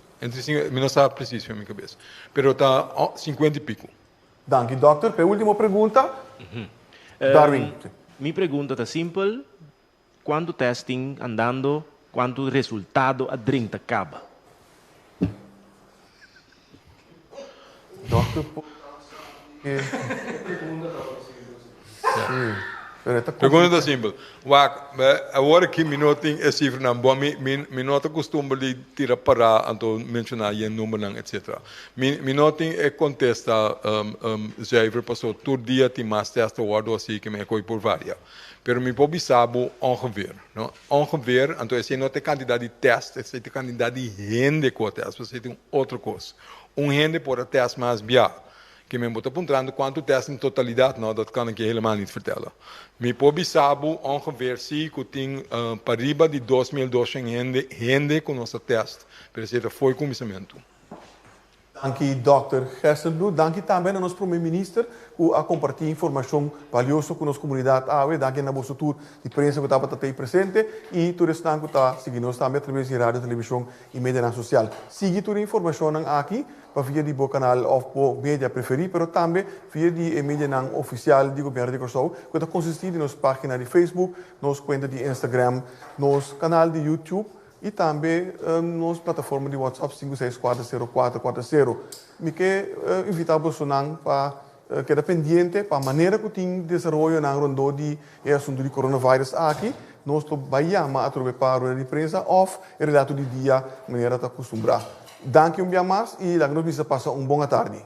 Mi não sabe preciso na minha cabeça, pero tá 50 e pico. Dank u, dokter. Per última pergunta. Darwin. Mi pergunta está simples. Quanto testing andando, quanto resultado a 30 acaba? Dokter, Pergunta é simples. Agora que mi não tem a cifra não boa, mi não costuma de tirar para então mencionar o número etc. Mi não tem contesta cijfer passou todo dia tem mais teste guardo assim que me coi por várias. Pero mi pode saber ongeveer, não? Ongeveer, então se não tem quantidade de teste, se tem quantidade de gente com teste, você tem outra coisa. Gente por teste mais bia. Que me moet apuntando quanto teste em totalidade, não, dat kan ik je helemaal niet vertellen. Me pode saber ongeveer se que tem para riba de 2.200 gente com nosso teste, para ser foi comissamento. Dank u, Dr. Gerstenbloed. Dank u também ao nosso primeiro-ministro por a compartilhar informação valiosa com a nossa comunidade. Dank u na nossa tour de imprensa que estava aí presente e todos os que estão seguindo nós também através de rádio, televisão e mídia social. Siga toda a informação aqui para via de canal ou mídia preferido, mas também via de mídia oficial do governo de Curaçao, que está consistindo em nossa página de Facebook, nossa conta de Instagram, nosso canal de YouTube. E também nossa plataforma de WhatsApp 5640440. Me quer invitar você para quedar pendente para a maneira que tem desenvolvido na ronda de assunto de coronavírus aqui. Nós vamos chamar através para a imprensa ou o relato de dia, maneira de acostumar. Danke um dia mais e lá nos passa uma boa tarde.